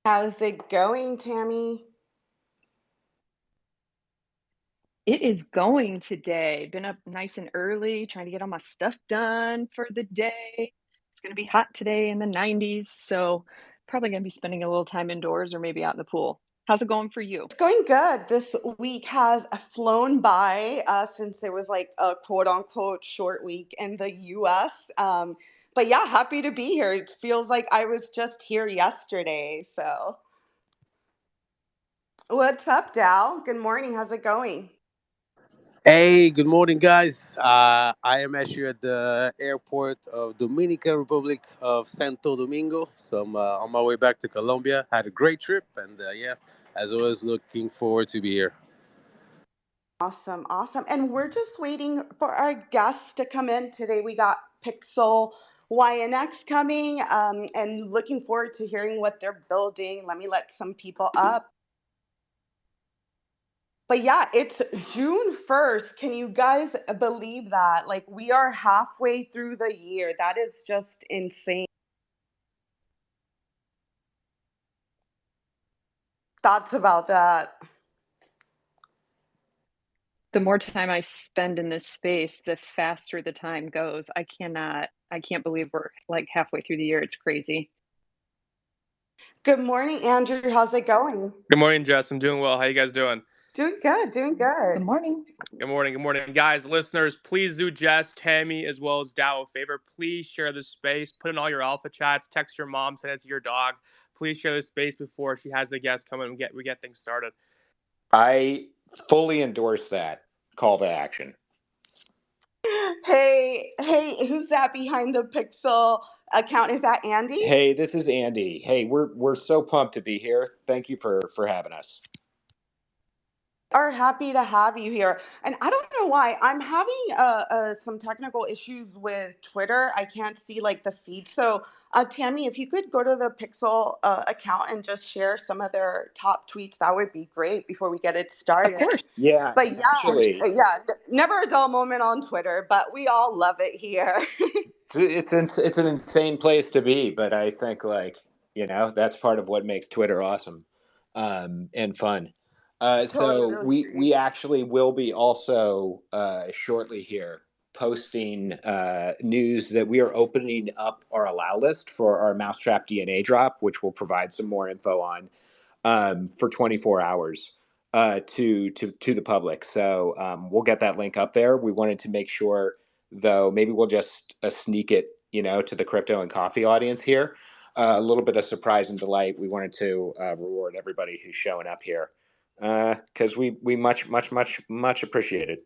How's it going, Tammy? It is going today. Been up nice and early, trying to get all my stuff done for the day. It's gonna be hot today in the 90s, so probably gonna be spending a little time indoors or maybe out in the pool. How's it going for you? It's going good. This week has flown by since it was like a quote unquote short week in the US. But yeah, happy to be here. It feels like I was just here yesterday. So, what's up, Dal? Good morning. How's it going? Hey, good morning, guys. I am actually at the airport of Dominican Republic of Santo Domingo, so I'm on my way back to Colombia. Had a great trip, and yeah, as always, looking forward to be here. Awesome, awesome. And we're just waiting for our guests to come in. Today we got Pixel YNX coming and looking forward to hearing what they're building. Let me let some people up. But yeah, it's June 1st. Can you guys believe that? Like, we are halfway through the year. That is just insane. Thoughts about that? The more time I spend in this space, the faster the time goes. I can't believe we're like halfway through the year. It's crazy. Good morning, Andrew. How's it going? Good morning, Jess. I'm doing well. How you guys doing? Doing good, doing Good good. morning. Good morning, guys. Listeners, please do Jess, Tammy, as well as Dow a favor. Please share this space. Put in all your alpha chats. Text your mom. Send it to your dog. Please share this space before she has the guests come in and we get things started. I fully endorse that call to action. Hey, hey, who's that behind the Pixel account? Is that Andy? Hey, this is Andy. Hey, we're so pumped to be here. Thank you for having us. Are happy to have you here. And I don't know why I'm having some technical issues with Twitter. I can't see like the feed. So, Tammy, if you could go to the Pixel account and just share some of their top tweets, that would be great before we get it Of started. course. Yeah, But yeah, actually, never a dull moment on Twitter, but we all love it here. it's an insane place to be, but I think that's part of what makes Twitter awesome, and fun. So Totally we agree. actually will be also shortly here posting news that we are opening up our allow list for our Mousetrap DNA drop, which will provide some more info on for 24 hours to the public. So we'll get that link up there. We wanted to make sure, though, maybe we'll just sneak it, to the crypto and coffee audience here. A little bit of surprise and delight. We wanted to reward everybody who's showing up here because we much appreciate it.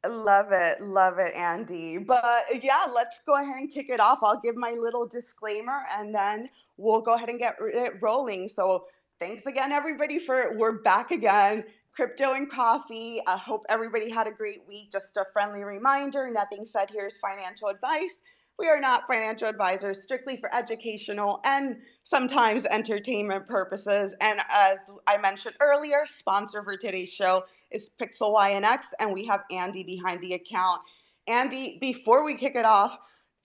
Love it, Andy. But yeah, let's go ahead and kick it off. I'll give my little disclaimer and then we'll go ahead and get it rolling. So, thanks again, everybody, for we're back again. Crypto and coffee. I hope everybody had a great week. Just a friendly reminder nothing said here is financial advice. We are not financial advisors, strictly for educational and sometimes entertainment purposes. And as I mentioned earlier, sponsor for today's show is Pixel YNX, and we have Andy behind the account. Andy, before we kick it off,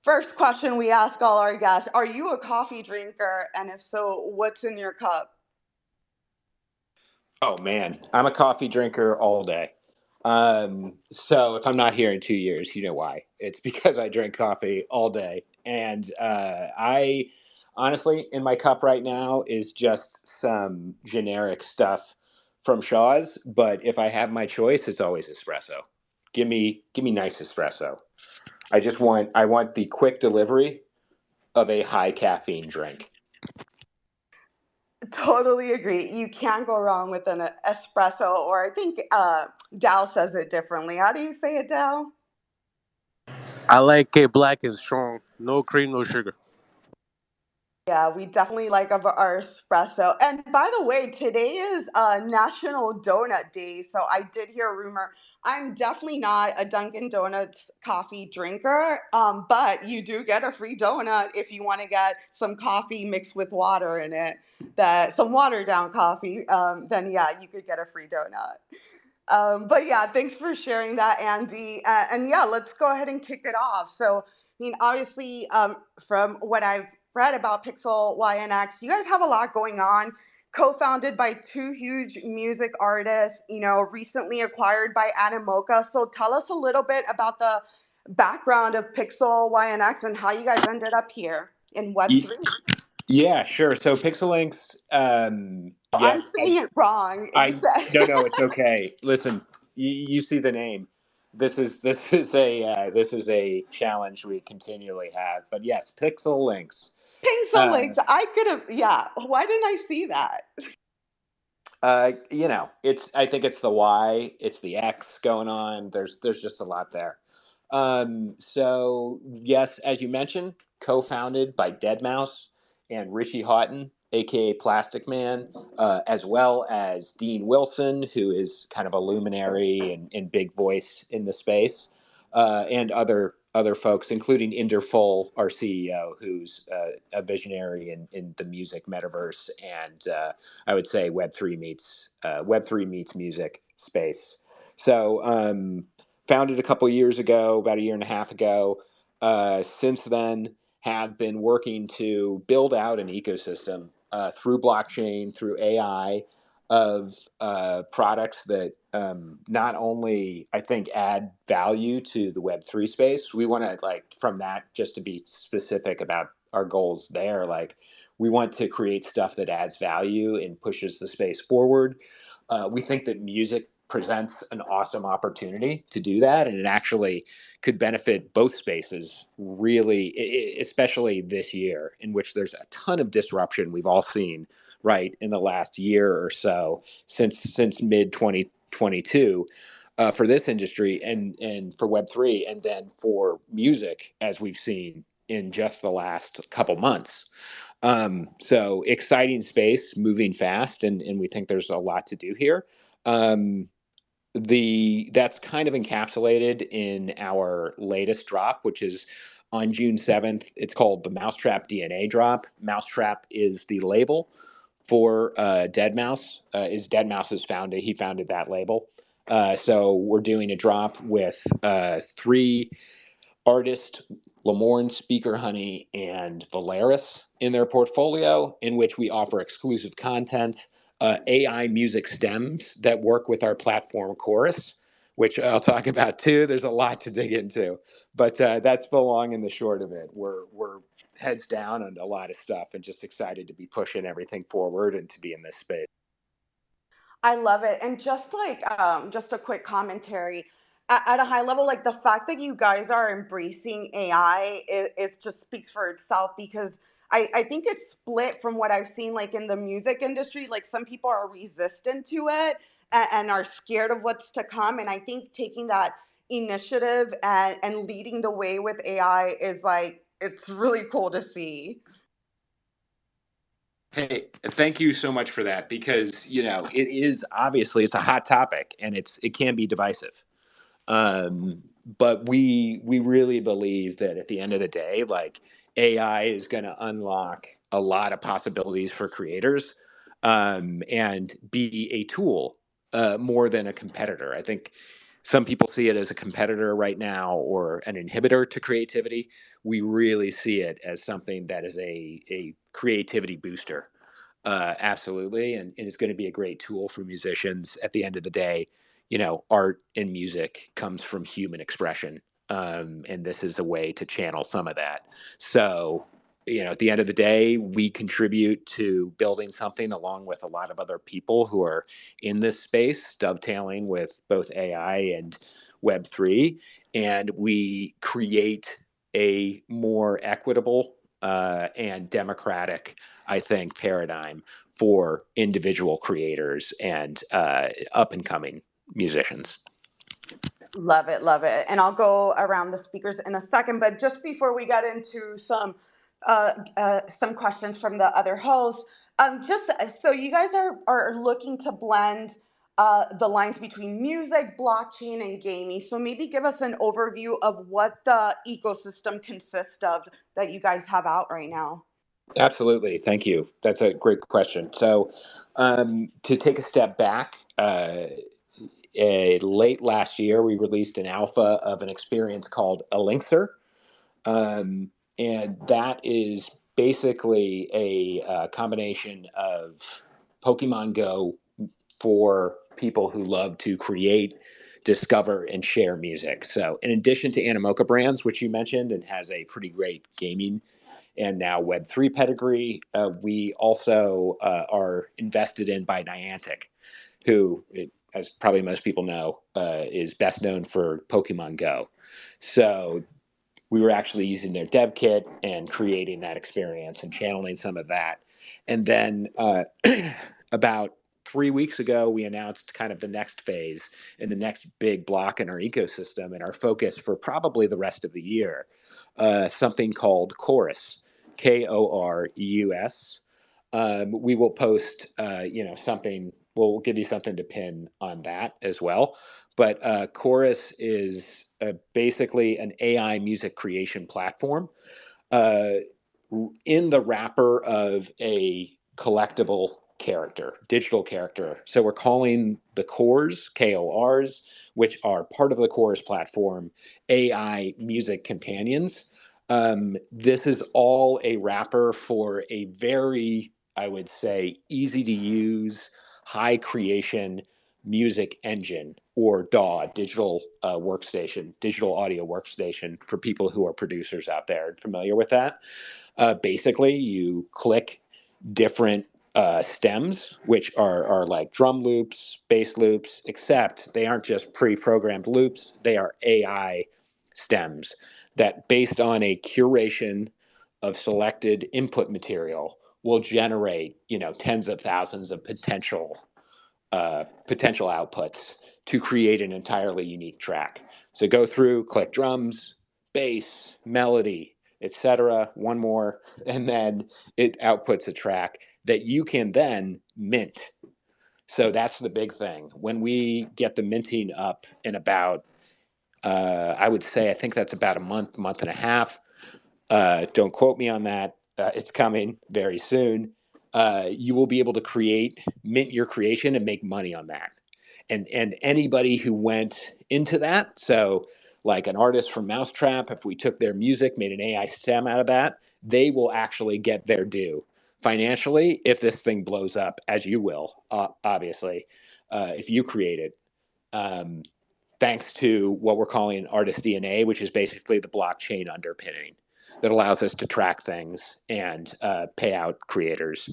first question we ask all our guests: are you a coffee drinker? And if so, what's in your cup? Oh man, I'm a coffee drinker all day. So if I'm not here in 2 years, you know why. It's because I drink coffee all day. And I honestly, in my cup right now is just some generic stuff from Shaw's. But if I have my choice, it's always espresso. Give me nice espresso. I want the quick delivery of a high caffeine drink. Totally agree. You can't go wrong with an espresso, or I think Dal says it differently. How do you say it, Dal? I like it black and strong, no cream, no sugar. Yeah, we definitely like our espresso. And by the way, today is National Donut Day. So I did hear a rumor. I'm definitely not a Dunkin' Donuts coffee drinker, but you do get a free donut if you want to get some coffee mixed with water in it. That some watered down coffee. Then yeah, you could get a free donut. But yeah, thanks for sharing that, Andy. And yeah, let's go ahead and kick it off. So, I mean, obviously, from what I've read about PIXELYNX. You guys have a lot going on, co-founded by two huge music artists, recently acquired by Animoca. So tell us a little bit about the background of PIXELYNX and how you guys ended up here in Web3. Yeah, sure. So PIXELYNX, I'm yes, saying it wrong. no, it's okay. Listen, you see the name. This is a challenge we continually have. But yes, PIXELYNX. PIXELYNX. I could have, yeah. Why didn't I see that? I think it's the Y, it's the X going on. There's just a lot there. So yes, as you mentioned, co-founded by deadMau5 and Richie Hawtin, aka Plastic Man, as well as Dean Wilson, who is kind of a luminary and big voice in the space, and other folks, including Inderful, our CEO, who's a visionary in the music metaverse, and I would say Web3 meets music space. So founded a couple years ago, about a year and a half ago. Since then, have been working to build out an ecosystem through blockchain, through AI, of products that not only I think add value to the Web3 space. We want to, like, from that, just to be specific about our goals there, like, we want to create stuff that adds value and pushes the space forward. We think that music presents an awesome opportunity to do that, and it actually could benefit both spaces really, especially this year, in which there's a ton of disruption we've all seen, right, in the last year or so, since mid 2022, for this industry and for Web3, and then for music, as we've seen in just the last couple months. So exciting space, moving fast, and we think there's a lot to do here. Um, that's kind of encapsulated in our latest drop, which is on June 7th. It's called the Mousetrap DNA drop. Mousetrap is the label for deadMau5. Is deadMau5's founder? He founded that label. So we're doing a drop with three artists, Lamorne, Speaker Honey, and Valeris, in their portfolio, in which we offer exclusive content, AI music stems that work with our platform Chorus, which I'll talk about too. There's a lot to dig into, but that's the long and the short of it. We're heads down on a lot of stuff and just excited to be pushing everything forward and to be in this space. I love it. And just a quick commentary at a high level, like the fact that you guys are embracing AI is just speaks for itself, because I think it's split from what I've seen, like in the music industry. Like some people are resistant to it and are scared of what's to come. And I think taking that initiative and leading the way with AI is like, it's really cool to see. Hey, thank you so much for that, because it is obviously, it's a hot topic, and it can be divisive. But we really believe that at the end of the day, like, AI is going to unlock a lot of possibilities for creators, and be a tool, more than a competitor. I think some people see it as a competitor right now, or an inhibitor to creativity. We really see it as something that is a creativity booster. Absolutely, and it's going to be a great tool for musicians. At the end of the day, art and music comes from human expression, and this is a way to channel some of that. So, at the end of the day, we contribute to building something along with a lot of other people who are in this space, dovetailing with both AI and Web3, and we create a more equitable and democratic, I think, paradigm for individual creators and up and coming musicians. Love it, love it. And I'll go around the speakers in a second, but just before we get into some questions from the other hosts, just so you guys are looking to blend the lines between music, blockchain, and gaming. So maybe give us an overview of what the ecosystem consists of that you guys have out right now. Absolutely. Thank you. That's a great question. So, to take a step back, late last year, we released an alpha of an experience called Elixir. And that is basically a combination of Pokemon Go for people who love to create, discover, and share music. So in addition to Animoca Brands, which you mentioned and has a pretty great gaming and now Web3 pedigree, we also are invested in by Niantic, who, as probably most people know, is best known for Pokemon Go. So we were actually using their dev kit and creating that experience and channeling some of that. And then about 3 weeks ago, we announced kind of the next phase and the next big block in our ecosystem and our focus for probably the rest of the year, something called Chorus, Korus. We will post, something. We'll give you something to pin on that as well. But Chorus is basically an AI music creation platform uh, in the wrapper of a collectible character, digital character. So we're calling the cores, KORs, which are part of the Chorus platform, AI music companions. This is all a wrapper for a very, I would say, easy to use, high creation music engine, or DAW, digital workstation, digital audio workstation, for people who are producers out there and familiar with that. Basically, you click different stems, which are like drum loops, bass loops, except they aren't just pre-programmed loops, they are AI stems that, based on a curation of selected input material, will generate, tens of thousands of potential outputs to create an entirely unique track. So go through, click drums, bass, melody, etc. One more, and then it outputs a track that you can then mint. So that's the big thing. When we get the minting up in about, I would say, I think that's about a month and a half. Don't quote me on that. It's coming very soon. You will be able to mint your creation and make money on that. And anybody who went into that, so like an artist from Mousetrap, if we took their music, made an AI stem out of that, they will actually get their due financially if this thing blows up, as you will, obviously, if you create it. Thanks to what we're calling artist DNA, which is basically the blockchain underpinning that allows us to track things and pay out creators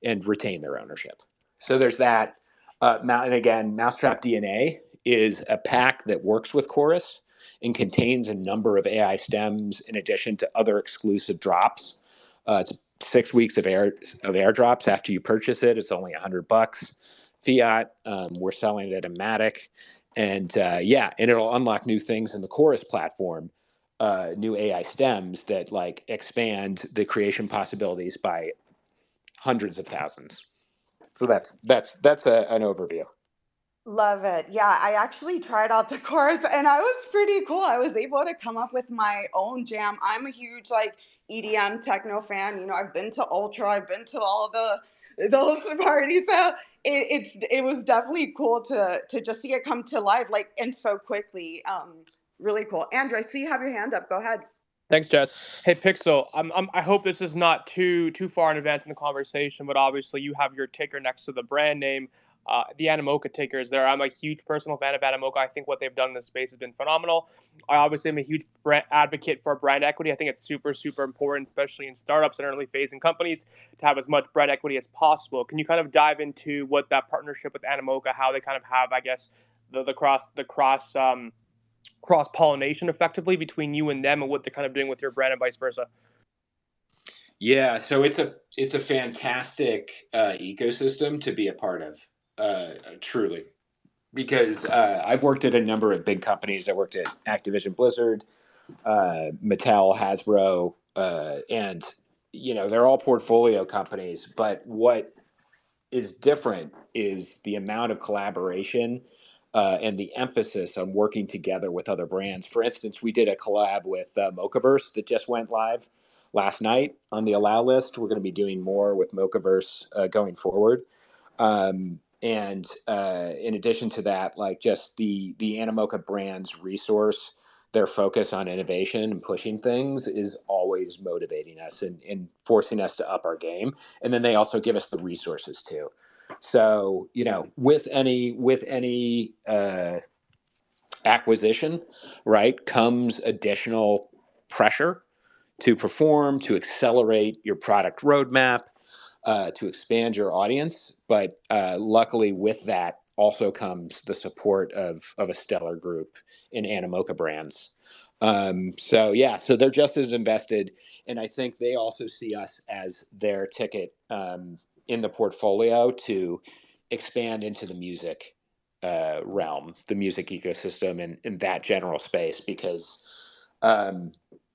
and retain their ownership. So there's that. And again, Mousetrap DNA is a pack that works with Chorus and contains a number of AI stems in addition to other exclusive drops. It's 6 weeks of airdrops after you purchase it. It's only $100 fiat. We're selling it at a Matic. And and it'll unlock new things in the Chorus platform, new AI stems that like expand the creation possibilities by hundreds of thousands. So that's an overview. Love it. Yeah, I actually tried out the course and I was pretty cool. I was able to come up with my own jam. I'm a huge like EDM techno fan. I've been to Ultra, I've been to all those parties. So it was definitely cool to just see it come to life and so quickly. Really cool. Andrew, I see you have your hand up. Go ahead. Thanks, Jess. Hey, Pixel. I hope this is not too far in advance in the conversation, but obviously you have your ticker next to the brand name. The Animoca ticker is there. I'm a huge personal fan of Animoca. I think what they've done in this space has been phenomenal. I obviously am a huge advocate for brand equity. I think it's super, super important, especially in startups and early phase in companies, to have as much brand equity as possible. Can you kind of dive into what that partnership with Animoca, how they kind of have, I guess, the cross-pollination effectively between you and them, and what they're kind of doing with your brand and vice versa? Yeah, so it's a fantastic ecosystem to be a part of, truly, because I've worked at a number of big companies. I worked at Activision Blizzard, Mattel, Hasbro, and they're all portfolio companies. But what is different is the amount of collaboration and the emphasis on working together with other brands. For instance, we did a collab with Mochaverse that just went live last night on the allow list. We're going to be doing more with Mochaverse going forward. And in addition to that, like just the Animoca brand's resource their focus on innovation and pushing things is always motivating us and forcing us to up our game. And then they also give us the resources too. So, with any acquisition, right, comes additional pressure to perform, to accelerate your product roadmap, to expand your audience. But luckily, with that also comes the support of a stellar group in Animoca Brands. So they're just as invested, and I think they also see us as their ticket in the portfolio to expand into the music realm, the music ecosystem, in that general space, because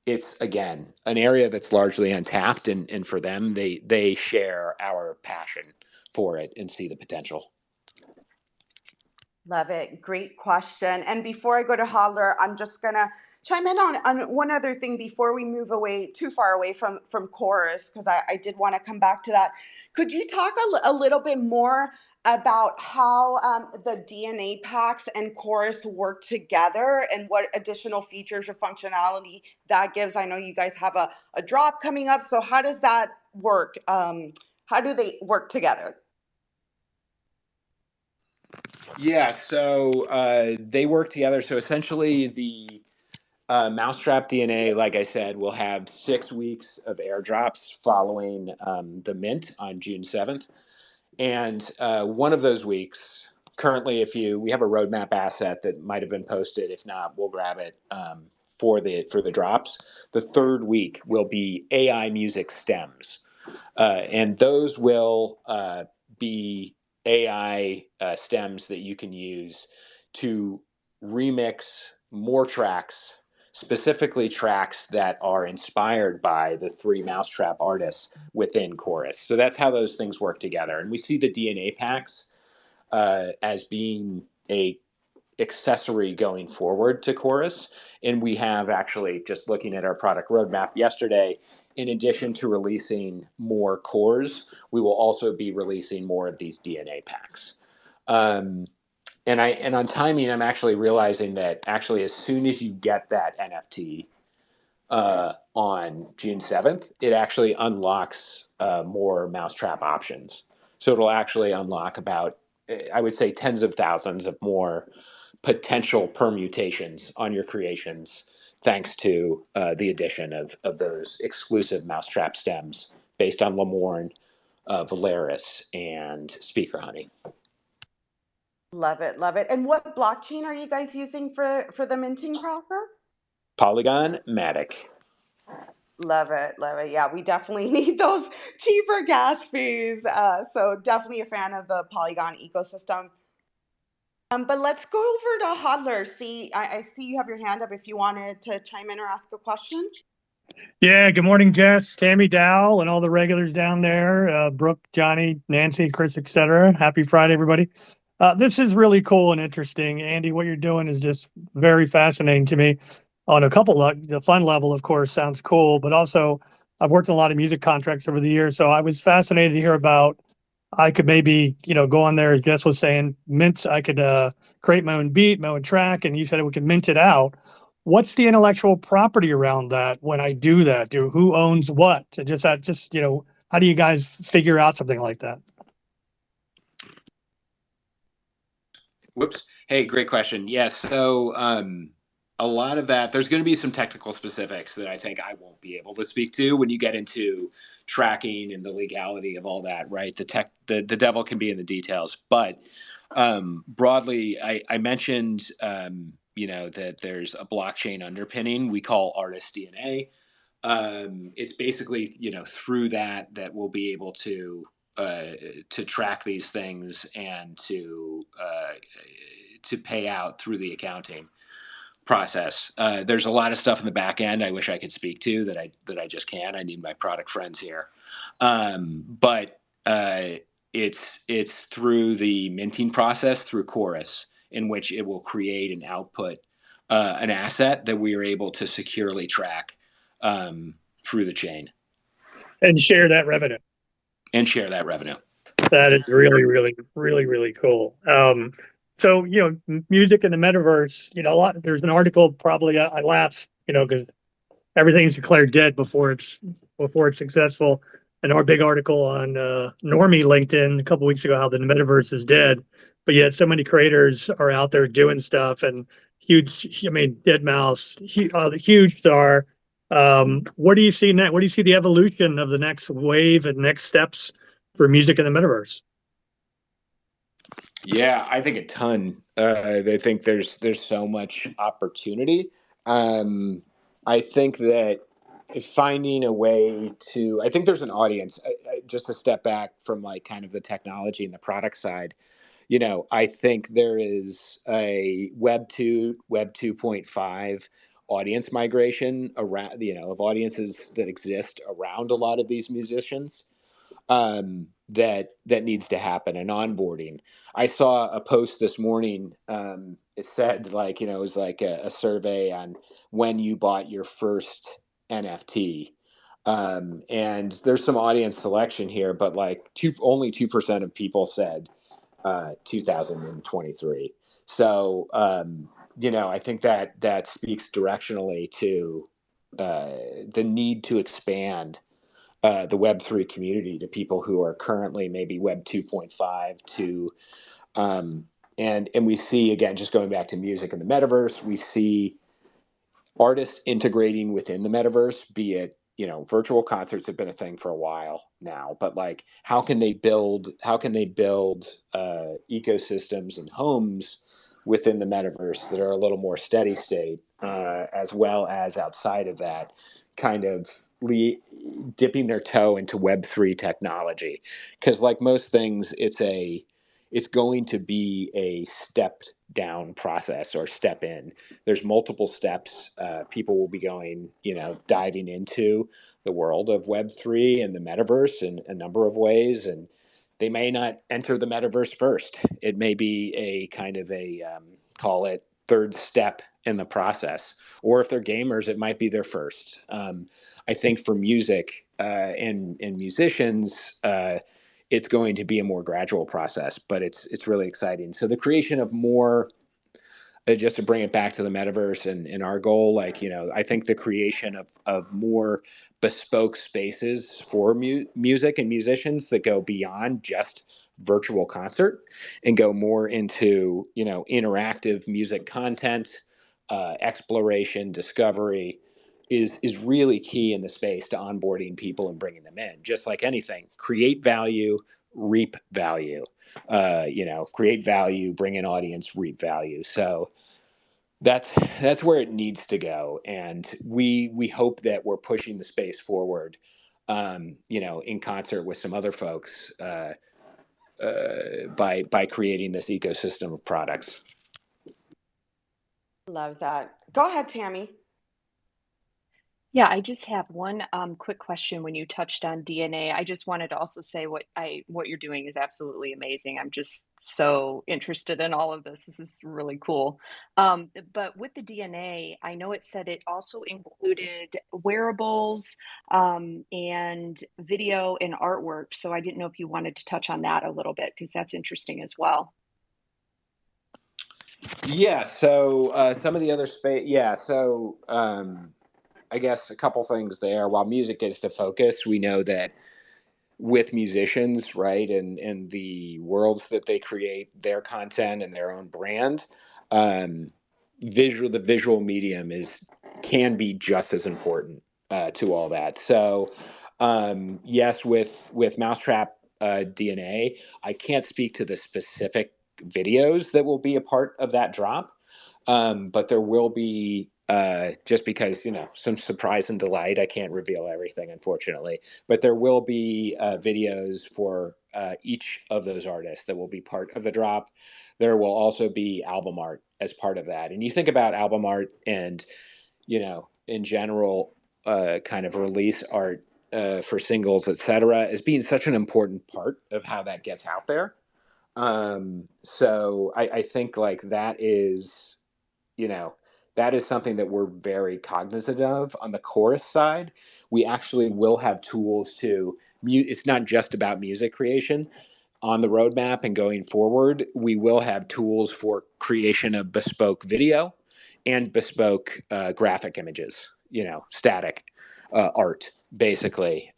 it's, again, an area that's largely untapped, and for them, they share our passion for it and see the potential. Love it. Great question. And before I go to Hodler, I'm just gonna chime in on one other thing before we move away too far away from chorus, because I did want to come back to that. Could you talk a little bit more about how the DNA packs and chorus work together and what additional features or functionality that gives? I know you guys have a drop coming up, so how does that work? How do they work together? Yeah, so they work together. So essentially, the Mousetrap DNA, like I said, will have 6 weeks of airdrops following the mint on June 7th. And one of those weeks, currently, we have a roadmap asset that might have been posted. If not, we'll grab it for the drops. The third week will be AI music stems, and those will be AI stems that you can use to remix more tracks, specifically tracks that are inspired by the 3 Mousetrap artists within Chorus. So that's how those things work together. And we see the DNA packs as being a accessory going forward to Chorus. And we have, actually, just looking at our product roadmap yesterday, in addition to releasing more cores, we will also be releasing more of these DNA packs. And on timing, I'm actually realizing that actually as soon as you get that NFT on June 7th, it actually unlocks more Mousetrap options. So it'll actually unlock about, I would say, tens of thousands of more potential permutations on your creations, thanks to the addition of those exclusive Mousetrap stems based on Lemorne, Valeris, and Speaker Honey. Love it, love it. And what blockchain are you guys using for the minting process? Polygon Matic. Love it, love it. Yeah, we definitely need those cheaper gas fees. So definitely a fan of the Polygon ecosystem. But let's go over to Hodler. See, I see you have your hand up if you wanted to chime in or ask a question. Yeah, good morning, Jess, Tammy, Dow, and all the regulars down there, Brooke, Johnny, Nancy, Chris, etc. Happy Friday, everybody. This is really cool and interesting. Andy, what you're doing is just very fascinating to me on a couple of the fun level, of course, sounds cool, but also I've worked in a lot of music contracts over the years. So I was fascinated to hear about, I could maybe, go on there, as Jess was saying, mint, I could create my own beat, my own track, and you said we could mint it out. What's the intellectual property around that when I do that? Who owns what? How do you guys figure out something like that? Whoops. Hey, great question. Yes. So a lot of that, there's going to be some technical specifics that I think I won't be able to speak to when you get into tracking and the legality of all that, right? The devil can be in the details. But broadly, I mentioned, that there's a blockchain underpinning we call artist DNA. It's basically, through that we'll be able to track these things and to pay out through the accounting process. There's a lot of stuff in the back end I wish I could speak to that I just can't. I need my product friends here. But it's through the minting process through Chorus, in which it will create and output an asset that we are able to securely track through the chain. And share that revenue. And share that revenue. That is really, really, really, really cool. So, music in the metaverse, there's an article probably, I laugh, because everything's declared dead before it's successful. And our big article on Normie LinkedIn a couple weeks ago, how the metaverse is dead, but yet so many creators are out there doing stuff and huge. I mean, deadMau5, the huge star. What do you see next? What do you see the evolution of the next wave and next steps for music in the metaverse? Yeah, I think a ton. I think there's so much opportunity. I think that finding a way to, I think there's an audience. Just to step back from like kind of the technology and the product side, I think there is a Web 2.5 audience migration around, of audiences that exist around a lot of these musicians, that needs to happen, and onboarding. I saw a post this morning. It said like, it was like a survey on when you bought your first NFT. And there's some audience selection here, but like only 2% of people said 2023. So, I think that speaks directionally to the need to expand the Web3 community to people who are currently maybe Web 2.5 to, and we see, again, just going back to music in the metaverse, we see artists integrating within the metaverse, be it, virtual concerts have been a thing for a while now, but like, how can they build ecosystems and homes within the metaverse that are a little more steady state, as well as outside of that, kind of dipping their toe into Web3 technology. Because like most things, it's going to be a stepped down process or step in. There's multiple steps. People will be going, diving into the world of Web3 and the metaverse in a number of ways. And they may not enter the metaverse first. It may be a kind of call it third step in the process. Or if they're gamers, it might be their first. I think for music and musicians, it's going to be a more gradual process, but it's really exciting. So the creation of more, just to bring it back to the metaverse and our goal, like, I think the creation of more bespoke spaces for music and musicians that go beyond just virtual concert and go more into, interactive music content, exploration, discovery is really key in the space to onboarding people and bringing them in. Just like anything, create value, reap value. Create value, bring in audience, reap value. So that's where it needs to go, and we hope that we're pushing the space forward, in concert with some other folks, by creating this ecosystem of products. Love that. Go ahead, Tammy. Yeah, I just have one quick question when you touched on DNA. I just wanted to also say what you're doing is absolutely amazing. I'm just so interested in all of this. This is really cool. But with the DNA, I know it said it also included wearables, and video and artwork. So I didn't know if you wanted to touch on that a little bit because that's interesting as well. Yeah. So some of the other space. Yeah. So I guess a couple things there. While music gets the focus, we know that with musicians, right, and the worlds that they create, their content and their own brand, um, the visual medium can be just as important to all that. So, yes, with Mousetrap DNA, I can't speak to the specific videos that will be a part of that drop, but there will be, just because, some surprise and delight. I can't reveal everything, unfortunately, but there will be videos for each of those artists that will be part of the drop. There will also be album art as part of that. And you think about album art and, in general, kind of release art for singles, etc., as being such an important part of how that gets out there. So I think like you know, that is something that we're very cognizant of. On the chorus side, we actually will have tools to it's not just about music creation. on the roadmap and going forward, we will have tools for creation of bespoke video and bespoke graphic images, static art, basically,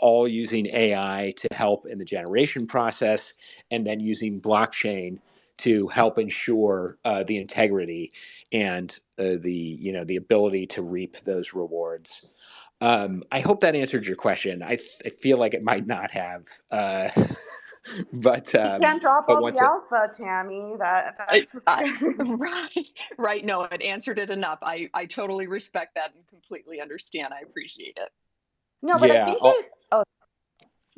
all using AI to help in the generation process, and then using blockchain to help ensure the integrity and the ability to reap those rewards. I hope that answered your question. I feel like it might not have, but You can't drop all the once it. alpha, Tammy. I, That's I, right. No, it answered it enough. I totally respect that and completely understand. I appreciate it. no, but I Yeah, think it. Oh,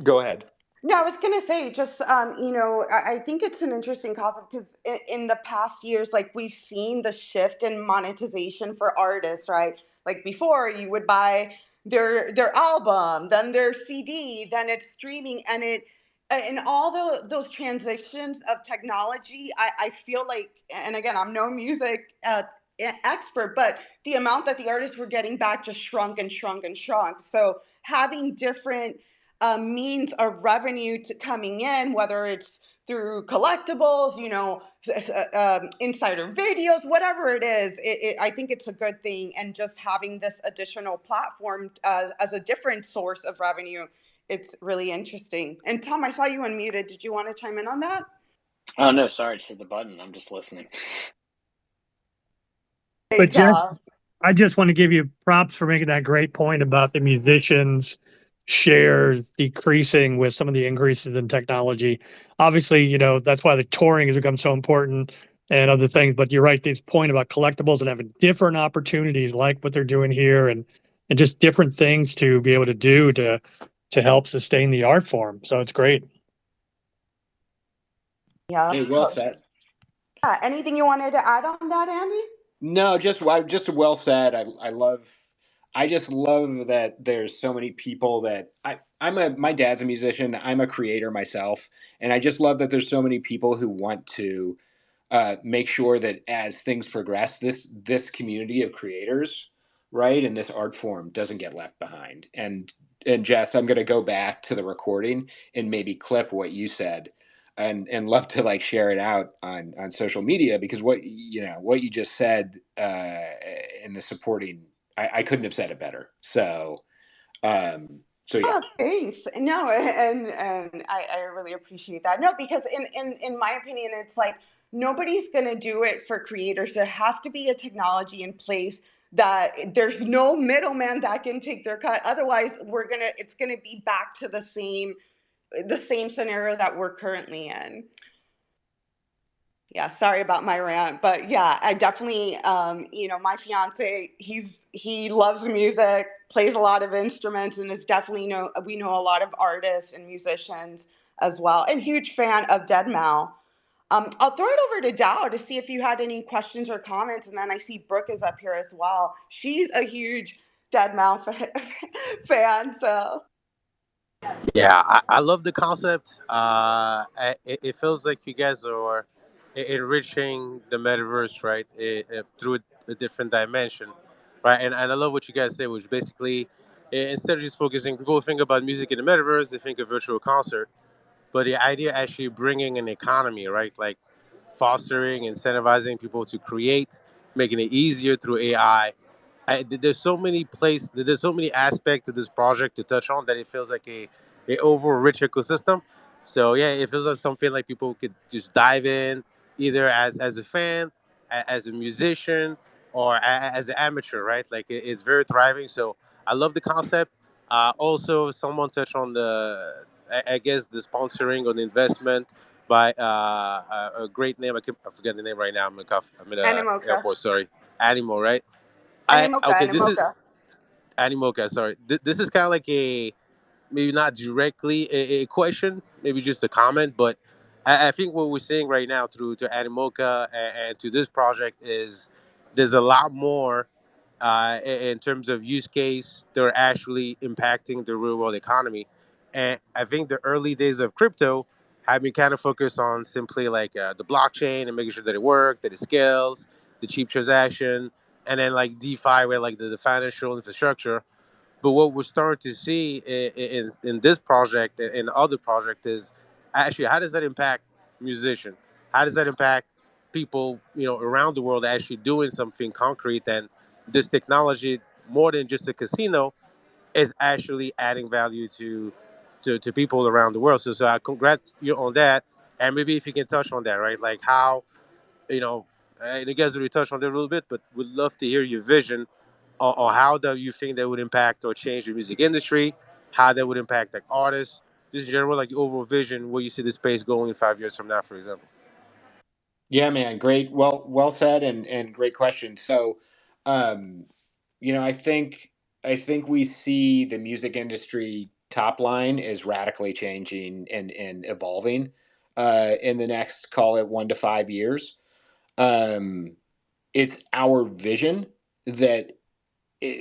go ahead. no, I was gonna say just I think it's an interesting concept because in the past years, like we've seen the shift in monetization for artists, right? Like before, you would buy their album, then their CD, then it's streaming, and all those transitions of technology. I feel like, and again, I'm no music expert, but the amount that the artists were getting back just shrunk and shrunk and shrunk. So having different means of revenue coming in, whether it's through collectibles, insider videos, whatever it is, I think it's a good thing. And just having this additional platform as a different source of revenue, it's really interesting. And Tom, I saw you unmuted. Did you want to chime in on that? Oh, no, sorry, I just hit the button. I'm just listening. But I just want to give you props for making that great point about the musicians' shares decreasing with some of the increases in technology. Obviously, that's why the touring has become so important and other things. But you're right, this point about collectibles and having different opportunities like what they're doing here and just different things to be able to do to help sustain the art form. So it's great. Yeah. Hey, well said. Anything you wanted to add on that, Andy? No, just well said. I just love that there's so many people that my dad's a musician. I'm a creator myself, and I just love that there's so many people who want to make sure that as things progress, this community of creators, right, and this art form doesn't get left behind. And Jess, I'm going to go back to the recording and maybe clip what you said, and love to like share it out on social media, because what you just said in the supporting, I couldn't have said it better. So yeah. Oh, thanks. No, and I really appreciate that. No, because in my opinion, it's like nobody's gonna do it for creators. There has to be a technology in place that there's no middleman that can take their cut. Otherwise, it's gonna be back to the same scenario that we're currently in. Yeah, sorry about my rant, but yeah, I definitely, my fiance, he loves music, plays a lot of instruments, and is definitely we know a lot of artists and musicians as well, and huge fan of deadMau5. I'll throw it over to Dow to see if you had any questions or comments, and then I see Brooke is up here as well. She's a huge deadMau5 fan, so. Yeah, I love the concept. It feels like you guys are enriching the metaverse, right? Through a different dimension, right? And I love what you guys say, which basically, instead of just focusing, people think about music in the metaverse, they think of virtual concert, but the idea actually bringing an economy, right? Like fostering, incentivizing people to create, making it easier through AI. There's so many aspects to this project to touch on that it feels like a overall rich ecosystem. So yeah, it feels like something like people could just dive in either as a fan, as a musician, or as an amateur, right? Like it's very thriving. So I love the concept. Also, someone touched on I guess the sponsoring or the investment by a great name. I forget the name right now. I'm in a Animoca. airport. Sorry, Animal, right? This is Animoca. Animoca. Sorry, this is kind of like a maybe not directly a question, maybe just a comment, but I think what we're seeing right now through to Animoca and to this project is there's a lot more in terms of use case that are actually impacting the real world economy. And I think the early days of crypto have been kind of focused on simply like the blockchain and making sure that it works, that it scales, the cheap transaction, and then like DeFi, where like the financial infrastructure. But what we're starting to see in this project and other project is actually, how does that impact musicians? How does that impact people, around the world actually doing something concrete? And this technology, more than just a casino, is actually adding value to people around the world. So I congrats you on that. And maybe if you can touch on that, right? Like how, you know, and you guys already touched on that a little bit, but would love to hear your vision or how do you think that would impact or change the music industry, how that would impact like artists, just in general, like your overall vision, where you see the space going in 5 years from now, for example. Yeah, man, great. Well said, and great question. So, um, I think we see the music industry top line is radically changing and evolving in the next, call it 1 to 5 years. Um, it's our vision that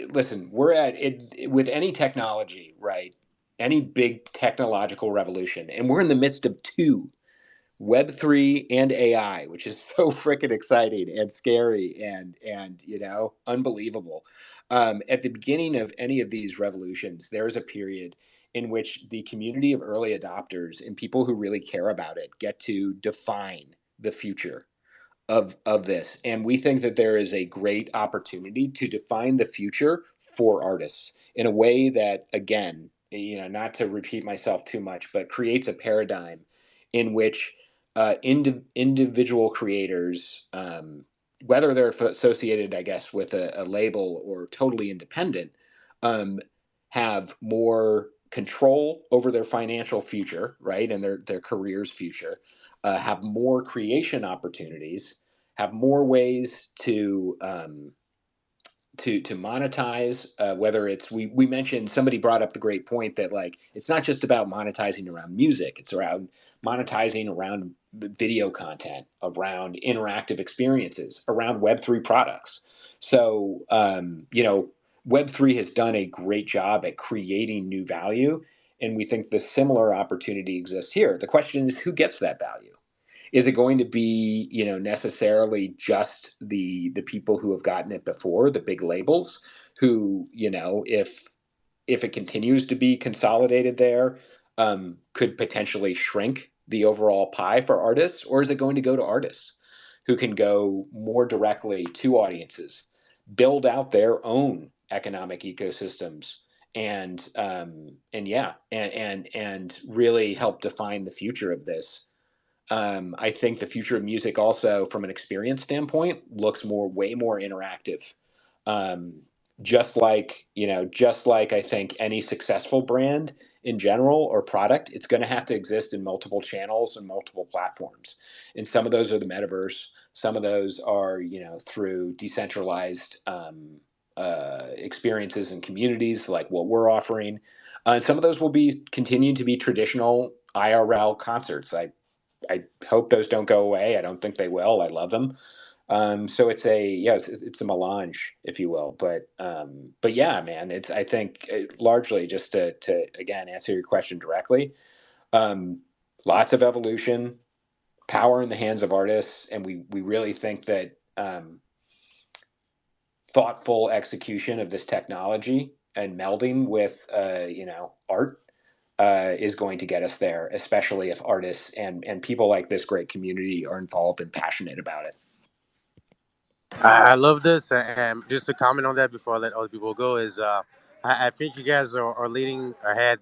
listen, we're at it with any technology, right? Any big technological revolution, and we're in the midst of two. Web3 and AI, which is so freaking exciting and scary and unbelievable. At the beginning of any of these revolutions, there is a period in which the community of early adopters and people who really care about it get to define the future of this. And we think that there is a great opportunity to define the future for artists in a way that, again, not to repeat myself too much, but creates a paradigm in which individual creators, whether they're associated, I guess, with a label or totally independent, um, have more control over their financial future, right, and their career's future, have more creation opportunities, have more ways to monetize, whether it's we mentioned, somebody brought up the great point that, like, it's not just about monetizing around music, it's around monetizing around video content, around interactive experiences, around Web3 products. So Web3 has done a great job at creating new value, and we think the similar opportunity exists here. The question is, who gets that value? Is it going to be, necessarily just the people who have gotten it before, the big labels, who, if it continues to be consolidated there, could potentially shrink the overall pie for artists? Or is it going to go to artists who can go more directly to audiences, build out their own economic ecosystems, and really help define the future of this? I think the future of music also, from an experience standpoint, looks way more interactive. Um, just like I think any successful brand in general or product, it's going to have to exist in multiple channels and multiple platforms. And some of those are the metaverse. Some of those are, through decentralized experiences and communities like what we're offering. And some of those will be continue to be traditional IRL concerts. I hope those don't go away. I don't think they will. I love them. So it's a melange, if you will. But yeah, man, it's, I think, largely, just to again answer your question directly. Um, Lots of evolution, power in the hands of artists, and we really think that thoughtful execution of this technology and melding with art is going to get us there, especially if artists and people like this great community are involved and passionate about it. I love this, and just to comment on that before I let other people go is, I think you guys are leading ahead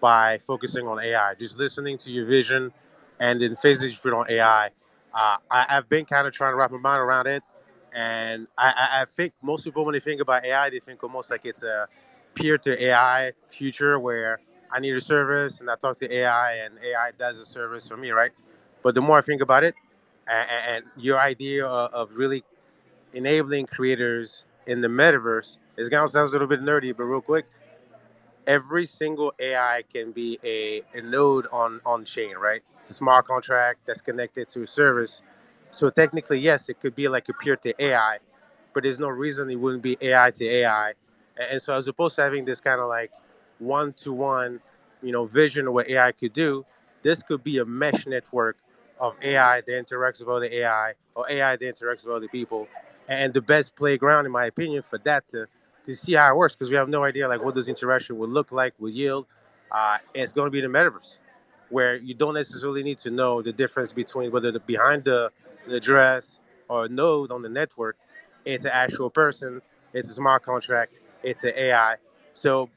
by focusing on AI. Just listening to your vision, and then physically you put on AI. I've been kind of trying to wrap my mind around it, and I think most people, when they think about AI, they think almost like it's a peer to AI future where I need a service and I talk to AI and AI does a service for me, right? But the more I think about it, and your idea of really enabling creators in the metaverse. It's gonna sound a little bit nerdy, but real quick, every single AI can be a node on chain, right? It's a smart contract that's connected to a service. So technically, yes, it could be like a peer to AI, but there's no reason it wouldn't be AI to AI. And so as opposed to having this kind of like one to one, vision of what AI could do, this could be a mesh network of AI that interacts with other AI or AI that interacts with other people. And the best playground, in my opinion, for that to see how it works, because we have no idea like what this interaction would look like, would yield. It's going to be the metaverse. where you don't necessarily need to know the difference between whether behind the address or node on the network, it's an actual person, it's a smart contract, it's an AI. So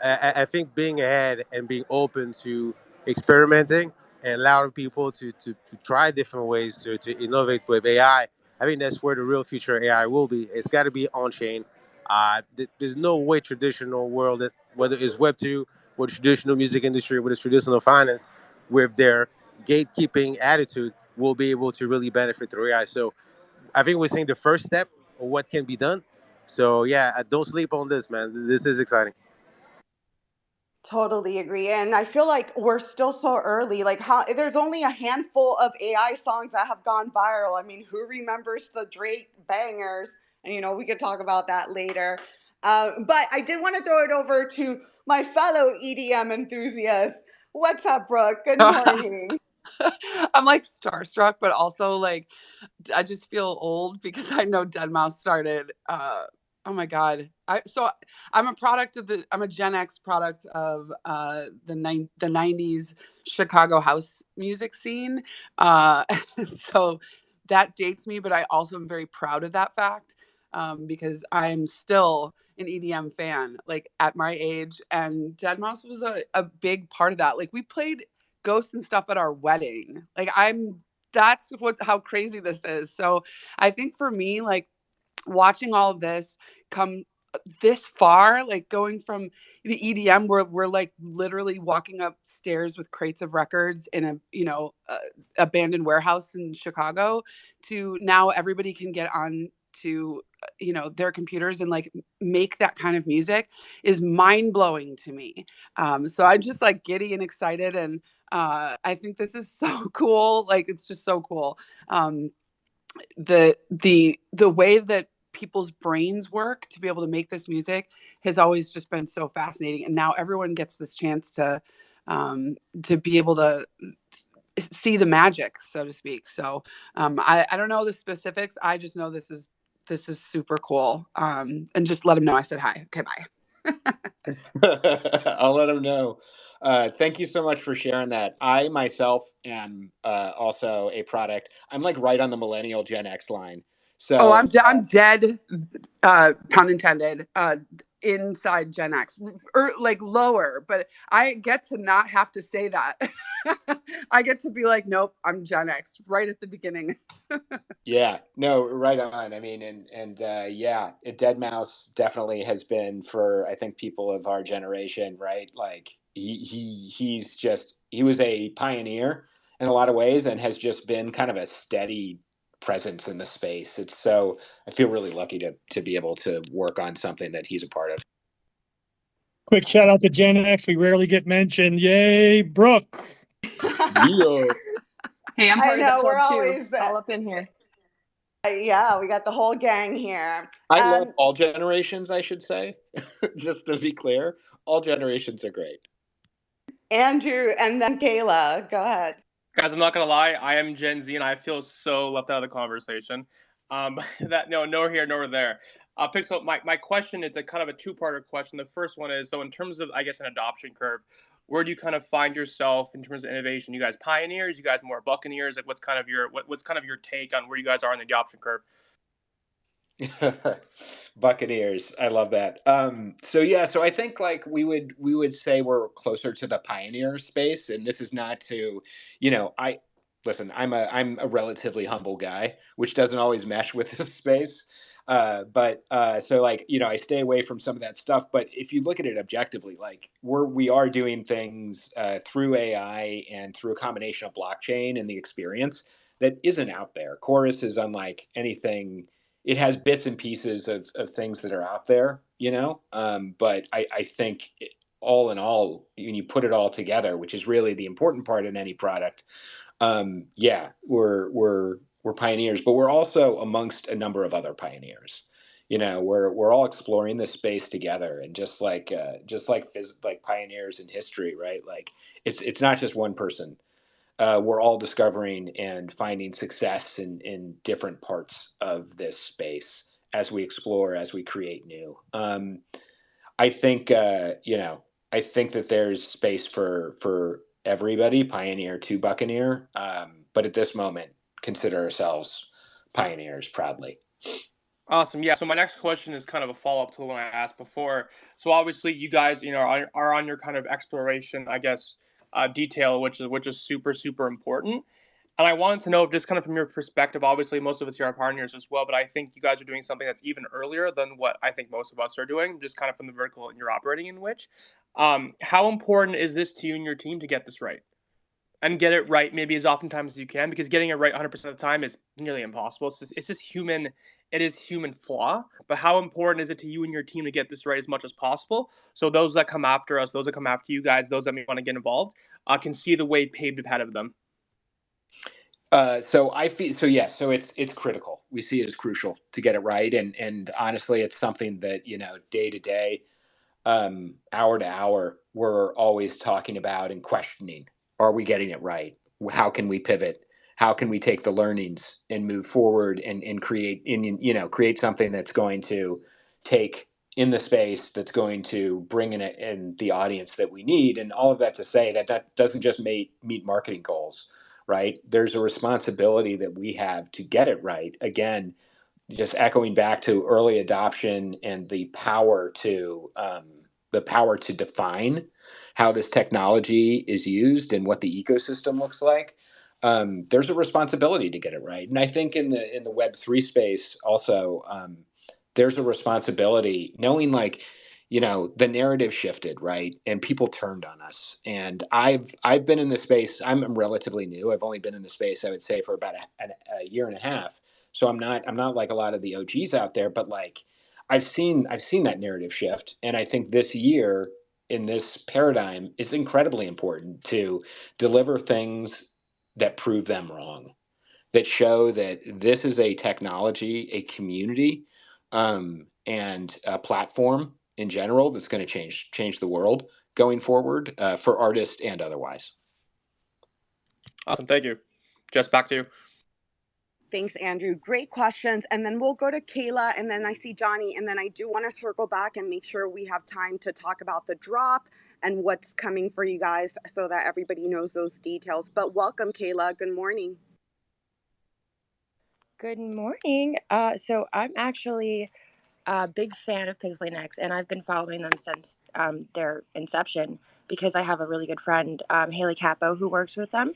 I think being ahead and being open to experimenting and allowing people to try different ways to innovate with AI, I think that's where the real future of AI will be. It's got to be on chain. There's no way traditional world, that, whether it's Web 2, with the traditional music industry, with its traditional finance, with their gatekeeping attitude, will be able to really benefit through AI. So I think we're seeing the first step of what can be done. So yeah, don't sleep on this, man. This is exciting. Totally agree. And I feel like we're still so early. Like how there's only a handful of AI songs that have gone viral. I mean, who remembers the Drake bangers? And we could talk about that later. But I did want to throw it over to my fellow EDM enthusiast. What's up, Brooke? Good morning. I'm like starstruck, but also like I just feel old because I know deadMau5 started. Oh my god! I'm a Gen X product of the '90s Chicago house music scene. Uh, so that dates me, but I also am very proud of that fact because I'm still an EDM fan, like at my age, and deadMau5 was a big part of that. Like we played Ghosts and stuff at our wedding. Like that's how crazy this is. So I think for me, like watching all of this come this far, like going from the EDM where we're like literally walking upstairs with crates of records in a abandoned warehouse in Chicago, to now everybody can get on to their computers and like make that kind of music is mind-blowing to me. So I'm just like giddy and excited, and I think this is so cool. Like it's just so cool. The way that people's brains work to be able to make this music has always just been so fascinating, and now everyone gets this chance to be able to see the magic, so to speak. So I don't know the specifics. I just know this is super cool. And just let them know I said hi. Okay, bye. I'll let them know. Thank you so much for sharing that. I myself am also a product. I'm like right on the millennial Gen X line. So I'm dead, pun intended, inside Gen X, or like lower, but I get to not have to say that. I get to be like, nope, I'm Gen X right at the beginning. yeah, no, right on. I mean, and yeah, deadMau5 definitely has been for, I think, people of our generation, right? Like he was a pioneer in a lot of ways and has just been kind of a steady presence in the space. It's so, I feel really lucky to be able to work on something that he's a part of. Quick shout out to Gen X. We rarely get mentioned. Yay, Brooke. Yeah. Hey, I'm part of the we're club too. always All up in here. Yeah, we got the whole gang here. I love all generations, I should say. Just to be clear, all generations are great. Andrew and then Kayla, go ahead. Guys, I'm not gonna lie, I am Gen Z and I feel so left out of the conversation. That nor here nor there. Pixel, my question is a kind of a two-parter question. The first one is, so in terms of, I guess, an adoption curve, where do you kind of find yourself in terms of innovation? You guys pioneers, you guys more buccaneers? Like, what's kind of your take on where you guys are in the adoption curve? Buccaneers, I love that. So I think like we would say we're closer to the pioneer space, and this is not to, I listen. I'm a relatively humble guy, which doesn't always mesh with this space. But so like I stay away from some of that stuff. But if you look at it objectively, like we are doing things through AI and through a combination of blockchain and the experience that isn't out there. Chorus is unlike anything. It has bits and pieces of things that are out there, but I think all in all, when you put it all together, which is really the important part in any product, yeah, we're pioneers, but we're also amongst a number of other pioneers. We're all exploring this space together, and like pioneers in history, right? Like it's not just one person. We're all discovering and finding success in different parts of this space as we explore, as we create new. I think I think that there's space for everybody, pioneer to buccaneer. But at this moment, consider ourselves pioneers proudly. Awesome. Yeah. So my next question is kind of a follow-up to the one I asked before. So obviously you guys, are on your kind of exploration, I guess, detail, which is super, super important. And I wanted to know, if just kind of from your perspective, obviously most of us here are pioneers as well, but I think you guys are doing something that's even earlier than what I think most of us are doing, just kind of from the vertical you're operating in which. How important is this to you and your team to get this right? And get it right maybe as oftentimes as you can, because getting it right 100% of the time is nearly impossible. It's just human. It is human flaw. But how important is it to you and your team to get this right as much as possible, so those that come after us, those that come after you guys, those that may want to get involved, can see the way paved ahead of them? So I feel so. Yeah. So it's critical. We see it as crucial to get it right, and honestly, it's something that day to day, hour to hour, we're always talking about and questioning. Are we getting it right? How can we pivot? How can we take the learnings and move forward and create create something that's going to take in the space, that's going to bring in the audience that we need, and all of that to say that doesn't just meet marketing goals, right? There's a responsibility that we have to get it right. Again, just echoing back to early adoption and the power to define how this technology is used and what the ecosystem looks like. There's a responsibility to get it right, and I think in the Web3 space also, there's a responsibility, knowing like the narrative shifted, right, and people turned on us. And I've been in this space. I'm relatively new. I've only been in the space, I would say, for about a year and a half. So I'm not like a lot of the OGs out there, but like I've seen that narrative shift, and I think this year in this paradigm is incredibly important to deliver things that prove them wrong, that show that this is a technology, a community, and a platform in general that's going to change the world going forward, for artists and otherwise. Awesome. Thank you. Jess, back to you. Thanks, Andrew. Great questions. And then we'll go to Kayla, and then I see Johnny, and then I do want to circle back and make sure we have time to talk about the drop and what's coming for you guys so that everybody knows those details. But welcome, Kayla. Good morning. Good morning. So I'm actually a big fan of PIXELYNX, and I've been following them since their inception because I have a really good friend, Haley Capo, who works with them.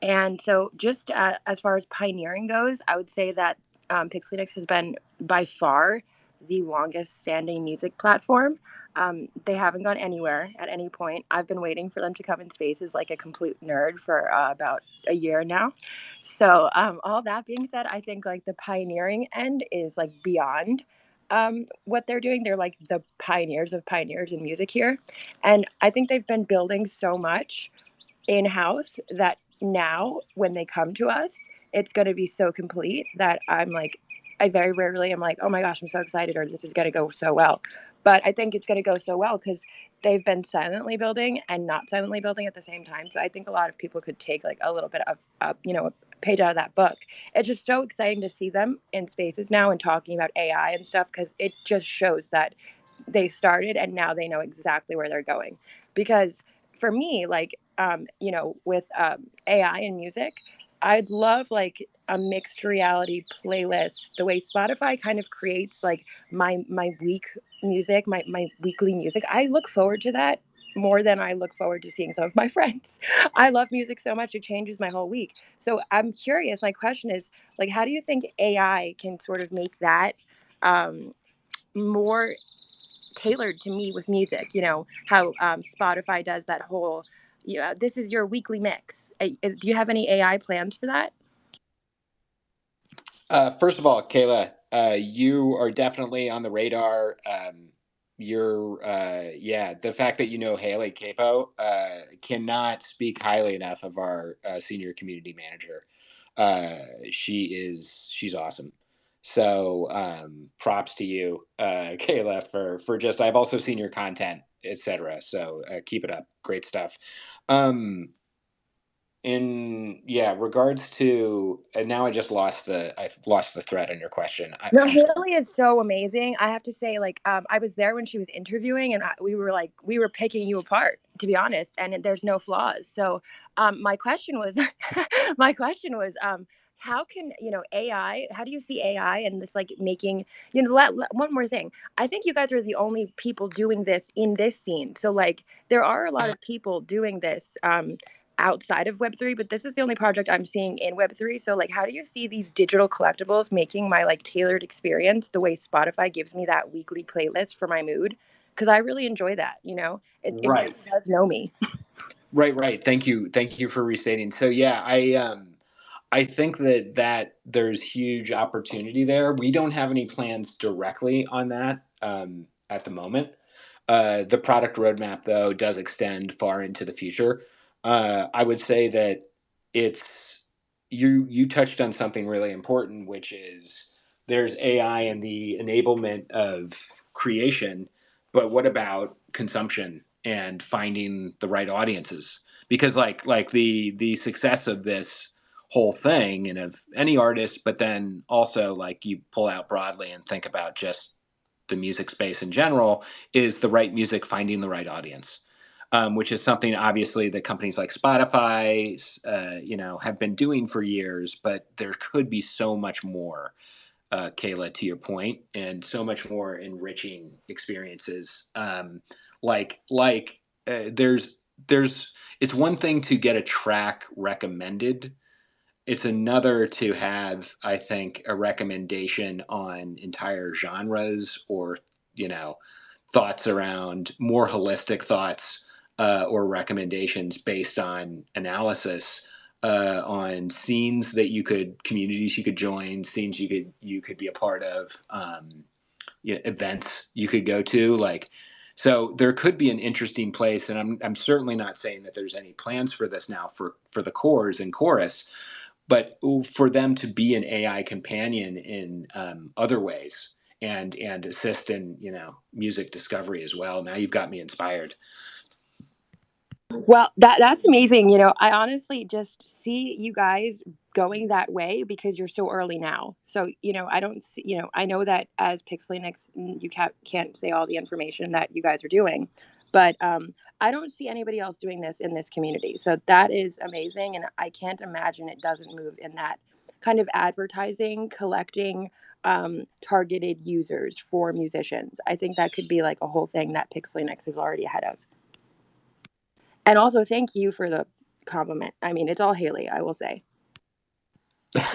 And so, just as far as pioneering goes, I would say that PIXELYNX has been by far the longest standing music platform. They haven't gone anywhere at any point. I've been waiting for them to come in spaces like a complete nerd for about a year now. So, all that being said, I think like the pioneering end is like beyond what they're doing. They're like the pioneers of pioneers in music here. And I think they've been building so much in house that now when they come to us, it's going to be so complete that I'm like, I very rarely am like, oh my gosh, I'm so excited, or this is going to go so well. But I think it's going to go so well because they've been silently building and not silently building at the same time. So I think a lot of people could take like a little bit of, a page out of that book. It's just so exciting to see them in spaces now and talking about AI and stuff, because it just shows that they started and now they know exactly where they're going. Because for me, like, with AI and music, I'd love like a mixed reality playlist, the way Spotify kind of creates like my week music, my weekly music. I look forward to that more than I look forward to seeing some of my friends. I love music so much, it changes my whole week. So I'm curious, my question is like, how do you think AI can sort of make that more tailored to me with music? How Spotify does that whole, this is your weekly mix. Do you have any AI plans for that? First of all, Kayla, you are definitely on the radar. The fact that you know Haley Capo, cannot speak highly enough of our senior community manager. She's awesome. So props to you, Kayla, for just, I've also seen your content, etc. So keep it up. Great stuff. In yeah, regards to, and now I've lost the thread on your question. No, Haley is so amazing. I have to say, like, I was there when she was interviewing, and we were picking you apart, to be honest. And there's no flaws. So, my question was, how can AI? How do you see AI and this like making one more thing? I think you guys are the only people doing this in this scene. So like, there are a lot of people doing this. Outside of Web3, but this is the only project I'm seeing in Web3. So like, how do you see these digital collectibles making my like tailored experience the way Spotify gives me that weekly playlist for my mood? Because I really enjoy that, it Right. really does know me. Right. Thank you for restating. So yeah, I think that there's huge opportunity there. We don't have any plans directly on that at the moment. The product roadmap, though, does extend far into the future. I would say that you touched on something really important, which is there's AI and the enablement of creation, but what about consumption and finding the right audiences? Because like the success of this whole thing and of any artist, but then also like you pull out broadly and think about just the music space in general, is the right music finding the right audience, which is something obviously that companies like Spotify, have been doing for years. But there could be so much more, Kayla, to your point, and so much more enriching experiences. There's it's one thing to get a track recommended. It's another to have, I think, a recommendation on entire genres or, thoughts around more holistic thoughts or recommendations based on analysis on scenes that communities you could join, scenes you could be a part of, events you could go to. So there could be an interesting place, and I'm certainly not saying that there's any plans for this now for the cores and chorus, but for them to be an AI companion in other ways and assist in music discovery as well. Now you've got me inspired. Well, that's amazing. I honestly just see you guys going that way because you're so early now. So, I don't see, I know that as PIXELYNX, you can't say all the information that you guys are doing, but I don't see anybody else doing this in this community. So that is amazing. And I can't imagine it doesn't move in that kind of advertising, collecting targeted users for musicians. I think that could be like a whole thing that PIXELYNX is already ahead of. And also, thank you for the compliment. I mean, it's all Haley, I will say.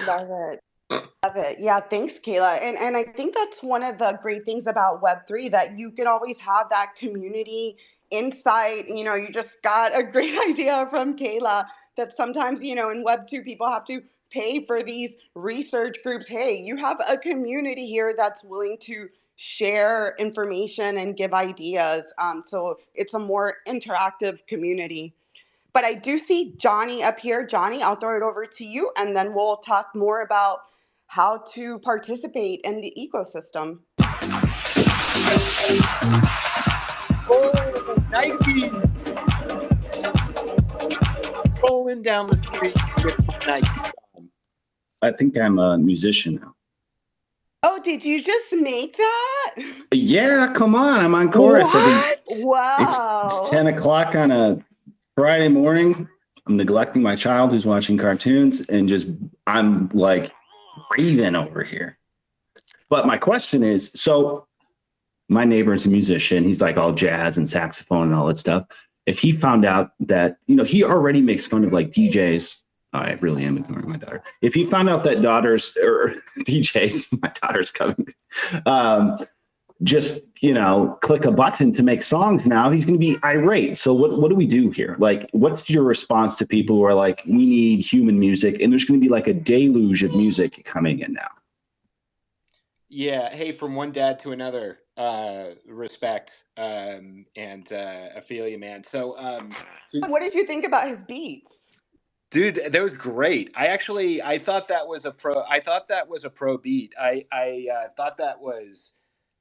Love it. Love it. Yeah, thanks, Kayla. And I think that's one of the great things about Web3, that you can always have that community insight. You just got a great idea from Kayla that sometimes, in Web2, people have to pay for these research groups. Hey, you have a community here that's willing to share information and give ideas. So it's a more interactive community. But I do see Johnny up here. Johnny, I'll throw it over to you, and then we'll talk more about how to participate in the ecosystem. Oh, Nikes! Rolling down the street with Nikes on. I think I'm a musician now. Oh, did you just make that? Yeah, come on. I'm on chorus. What? Wow. It's 10 o'clock on a Friday morning. I'm neglecting my child who's watching cartoons and I'm like raving over here. But my question is, so my neighbor is a musician. He's like all jazz and saxophone and all that stuff. If he found out that, he already makes fun of like DJs. I really am ignoring my daughter. If he found out that daughters or DJs, my daughter's coming, just, click a button to make songs now, he's going to be irate. So what do we do here? Like, what's your response to people who are like, we need human music, and there's going to be like a deluge of music coming in now? Yeah. Hey, from one dad to another, respect, and I feel you, man. So, what did you think about his beats? Dude, that was great. I thought that was a pro beat. I thought that was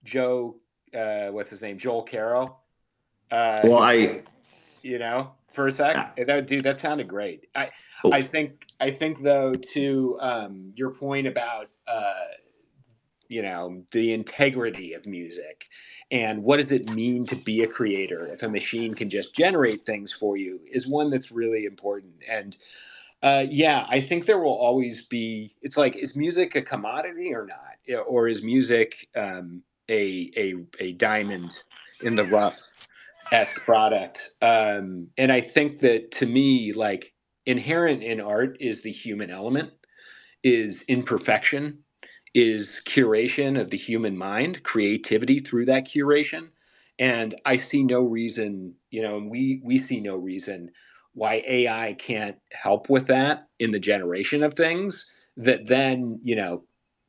Joe, what's his name? Joel Carroll. Well, for a sec. Yeah. Dude, that sounded great. Cool. I think though, to your point about the integrity of music and what does it mean to be a creator if a machine can just generate things for you is one that's really important. And I think there will always be. It's like, is music a commodity or not, or is music a diamond in the rough esque product? And I think that, to me, like, inherent in art is the human element, is imperfection, is curation of the human mind, creativity through that curation. And I see no reason, and we see no reason why AI can't help with that in the generation of things that then,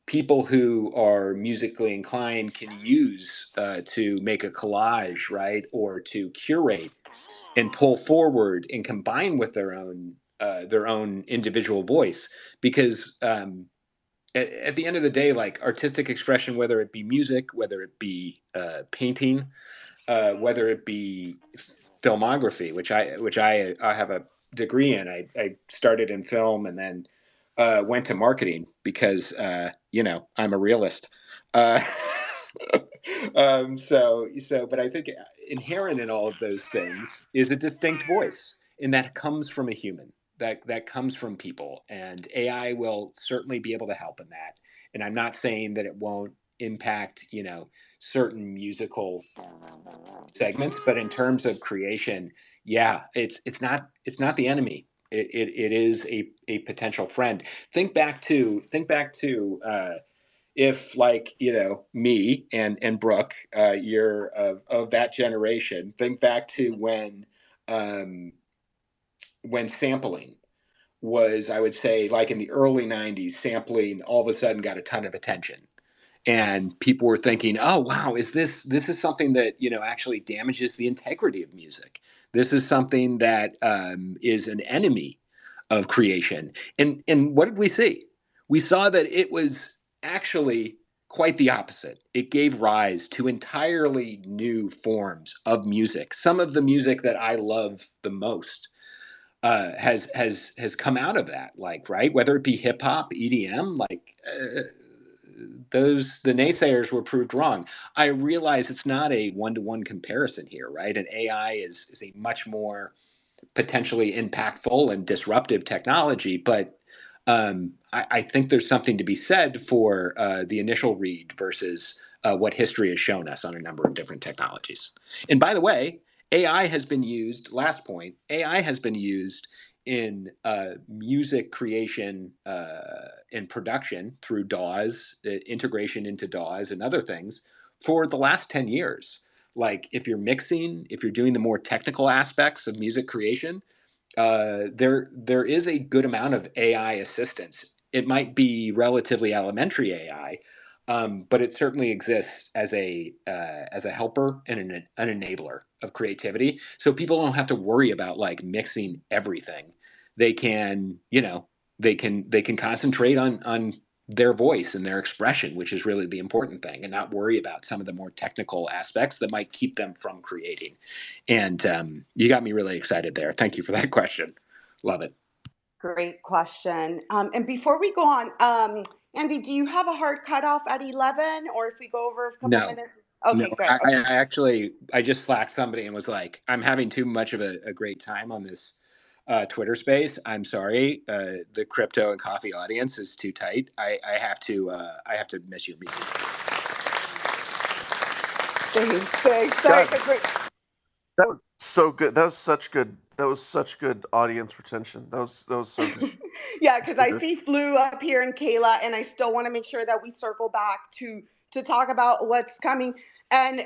people who are musically inclined can use to make a collage, right? Or to curate and pull forward and combine with their own individual voice. Because at the end of the day, like, artistic expression, whether it be music, whether it be painting, whether it be filmography, which I have a degree in. I started in film and then went to marketing because I'm a realist. Uh, but I think inherent in all of those things is a distinct voice, and that comes from a human. That comes from people, and AI will certainly be able to help in that. And I'm not saying that it won't impact certain musical segments, but in terms of creation, it's not the enemy. It is a potential friend. Think back to if, like, me and Brooke, you're of that generation. Think back to when sampling was, I would say, like in the early 90s, sampling all of a sudden got a ton of attention, and people were thinking, oh wow, this is something that actually damages the integrity of music. This is something that is an enemy of creation. And what did we see? We saw that it was actually quite the opposite. It gave rise to entirely new forms of music. Some of the music that I love the most has come out of that, like, right, whether it be hip hop, EDM, like, the naysayers were proved wrong. I realize it's not a one-to-one comparison here, right? And AI is a much more potentially impactful and disruptive technology, but I think there's something to be said for the initial read versus what history has shown us on a number of different technologies. And by the way, AI has been used, last point, AI has been used in music creation and production through DAWs, integration into DAWs and other things for the last 10 years. Like, if you're mixing, if you're doing the more technical aspects of music creation, there is a good amount of AI assistance. It might be relatively elementary AI, but it certainly exists as a helper and an enabler of creativity. So people don't have to worry about, like, mixing everything. They can, they can concentrate on their voice and their expression, which is really the important thing, and not worry about some of the more technical aspects that might keep them from creating. And you got me really excited there. Thank you for that question. Love it. Great question. And before we go on, Andy, do you have a hard cutoff at 11, or if we go over a couple No, minutes? no. Okay, good. I just slacked somebody and was like, I'm having too much of a great time on this Twitter space. I'm sorry, the crypto and coffee audience is too tight. I have to miss your meeting. Thanks. Sorry, That was so good. That was such good audience retention. That was so good. yeah, because I see Flu up here and Kayla, and I still want to make sure that we circle back to talk about what's coming. And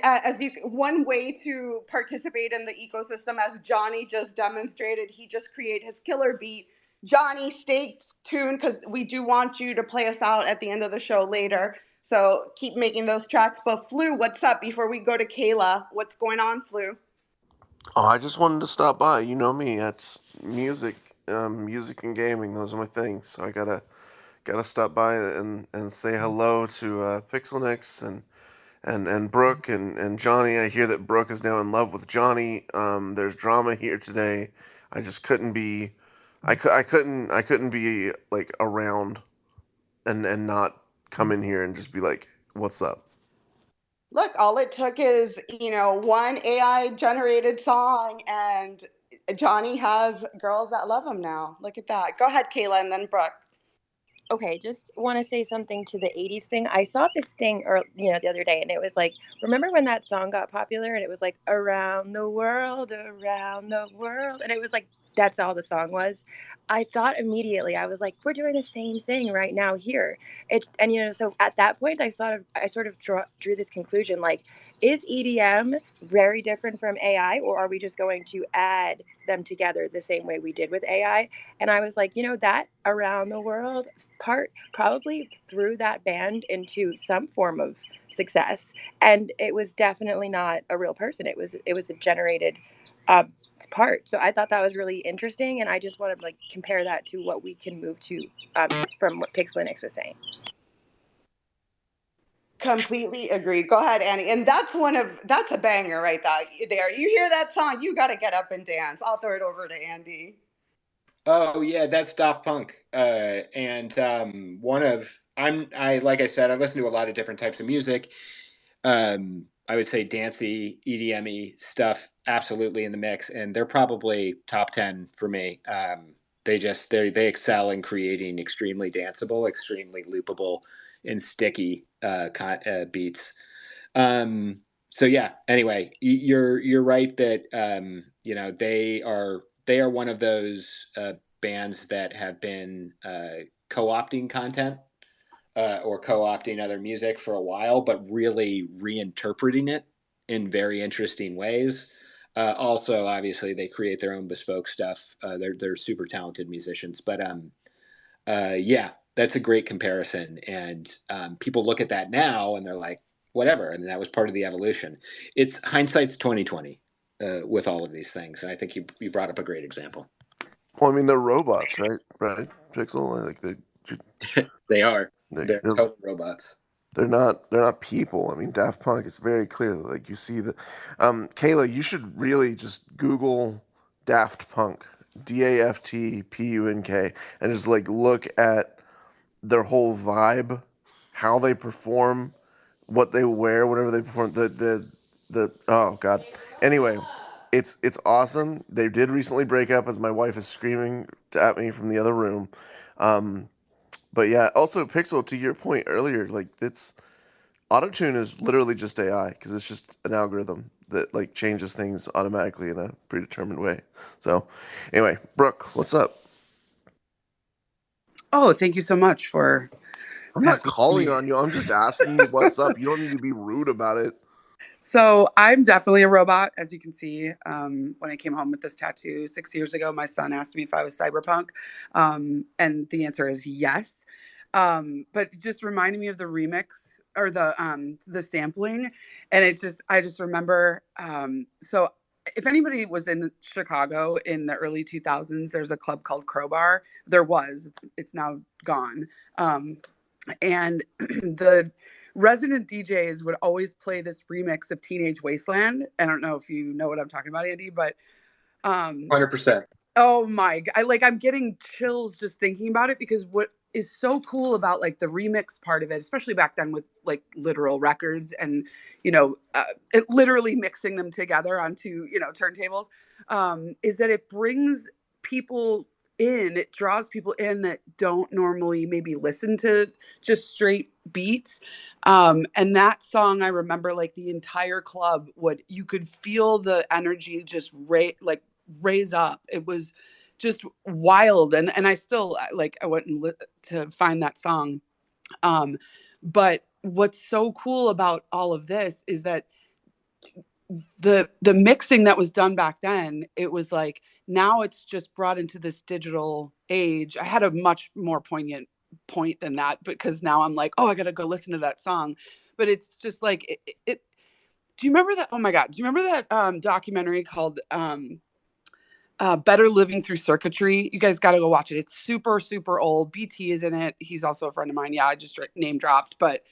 one way to participate in the ecosystem, as Johnny just demonstrated, he just created his killer beat. Johnny, stay tuned, because we do want you to play us out at the end of the show later. So keep making those tracks. But Flu, what's up? Before we go to Kayla, what's going on, Flu? Oh, I just wanted to stop by. You know me. That's music, music and gaming. Those are my things. So I gotta stop by and say hello to PIXELYNX and Brooke and Johnny. I hear that Brooke is now in love with Johnny. There's drama here today. I just couldn't be, I couldn't be like around and not come in here and just be like, what's up? Look, all it took is, one AI generated song, and Johnny has girls that love him now. Look at that. Go ahead, Kayla, and then Brooke. Okay, just want to say something to the 80s thing. I saw this thing the other day, and it was like, remember when that song got popular and it was like around the world, and it was like that's all the song was. I thought immediately, I was like, we're doing the same thing right now here. So at that point I sort of drew this conclusion, like, is EDM very different from AI, or are we just going to add them together the same way we did with AI? And I was like, that around the world part probably threw that band into some form of success. And it was definitely not a real person. It was a generated part. So I thought that was really interesting. And I just want to like compare that to what we can move to from what PIXELYNX was saying. Completely agree. Go ahead, Annie. And that's a banger right there. You hear that song, you got to get up and dance. I'll throw it over to Andy. Oh yeah, that's Daft Punk. And like I said, I listen to a lot of different types of music. I would say dancey, EDM-y stuff absolutely in the mix, and they're probably top 10 for me. They excel in creating extremely danceable, extremely loopable, and sticky beats. So yeah. Anyway, you're right that they are one of those bands that have been co-opting content or co-opting other music for a while, but really reinterpreting it in very interesting ways. Also, obviously, they create their own bespoke stuff. They're super talented musicians, but yeah, that's a great comparison. And people look at that now and they're like, whatever. And that was part of the evolution. It's hindsight's 2020 with all of these things. And I think you brought up a great example. Well, I mean, they're robots, right? Right, Pixel. Like they are. They're total robots. They're not people. I mean, Daft Punk is very clear. Like you see the, Kayla, you should really just Google Daft Punk, DAFTPUNK, and just like look at their whole vibe, how they perform, what they wear, whatever they perform. The oh god. Anyway, it's awesome. They did recently break up, as my wife is screaming at me from the other room. But yeah, also Pixel, to your point earlier, like it's autotune is literally just AI because it's just an algorithm that like changes things automatically in a predetermined way. So anyway, Brooke, what's up? Oh, thank you so much for I'm not calling on you. I'm just asking you what's up. You don't need to be rude about it. So I'm definitely a robot, as you can see. When I came home with this tattoo 6 years ago, my son asked me if I was cyberpunk, and the answer is yes. But it just reminded me of the remix or the sampling, and I just remember. So if anybody was in Chicago in the early 2000s, there's a club called Crowbar. There was. It's now gone. And the resident DJs would always play this remix of Teenage Wasteland. I don't know if you know what I'm talking about, Andy, but 100%. Oh my, I'm getting chills just thinking about it, because what is so cool about like the remix part of it, especially back then with like literal records and, literally mixing them together onto, turntables, is that it brings people in, it draws people in that don't normally maybe listen to just straight beats. And that song, I remember like the entire club you could feel the energy just raise up. It was just wild. And I still I went to find that song. But what's so cool about all of this is that the mixing that was done back then, it was like, now it's just brought into this digital age. I had a much more poignant point than that, because now I'm like, oh, I gotta go listen to that song. But it's just like it do you remember that? Oh my god, do you remember that documentary called Better Living Through Circuitry? You guys got to go watch it. It's super, super old. BT is in it. He's also a friend of mine. Yeah, I just name dropped. But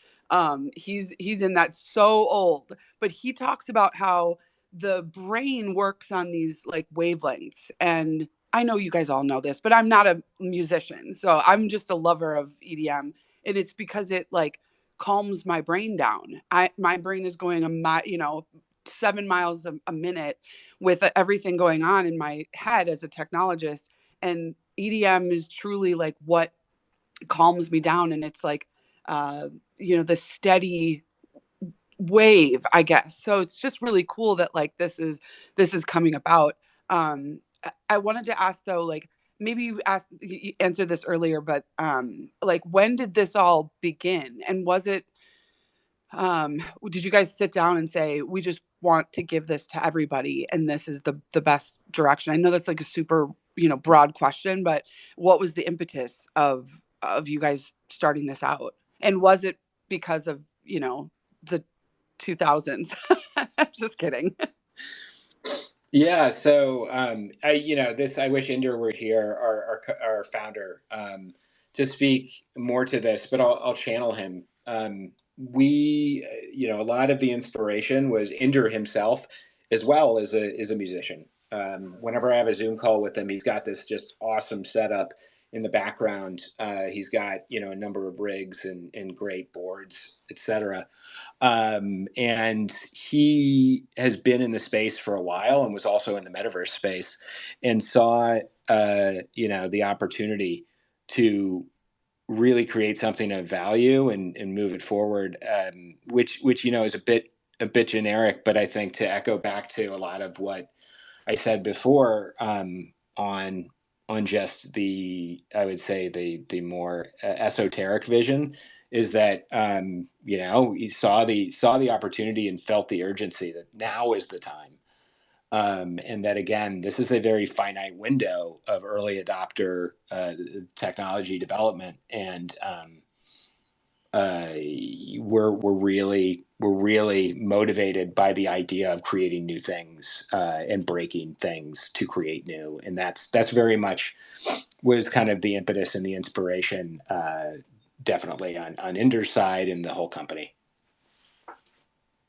He's in that, so old, but he talks about how the brain works on these like wavelengths. And I know you guys all know this, but I'm not a musician, so I'm just a lover of EDM, and it's because it like calms my brain down. My brain is going 7 miles a minute with everything going on in my head as a technologist, and EDM is truly like what calms me down. And it's like the steady wave, I guess. So it's just really cool that like this is coming about. I wanted to ask though, like maybe you answered this earlier, but like when did this all begin? And was it did you guys sit down and say, we just want to give this to everybody and this is the best direction? I know that's like a super broad question, but what was the impetus of you guys starting this out? And was it because of the 2000s? Just kidding. Yeah, so I wish Inder were here, our founder, to speak more to this, but I'll channel him. We, a lot of the inspiration was Inder himself, as well as a musician. Whenever I have a Zoom call with him, he's got this just awesome setup in the background. He's got a number of rigs and great boards, etc. And he has been in the space for a while and was also in the metaverse space and saw, the opportunity to really create something of value and move it forward, which is a bit generic, but I think to echo back to a lot of what I said before, on just I would say the more esoteric vision is that he saw the opportunity and felt the urgency that now is the time, and that again this is a very finite window of early adopter technology development, and we're really motivated by the idea of creating new things and breaking things to create new, and that's very much was kind of the impetus and the inspiration, definitely on Inder's side and the whole company.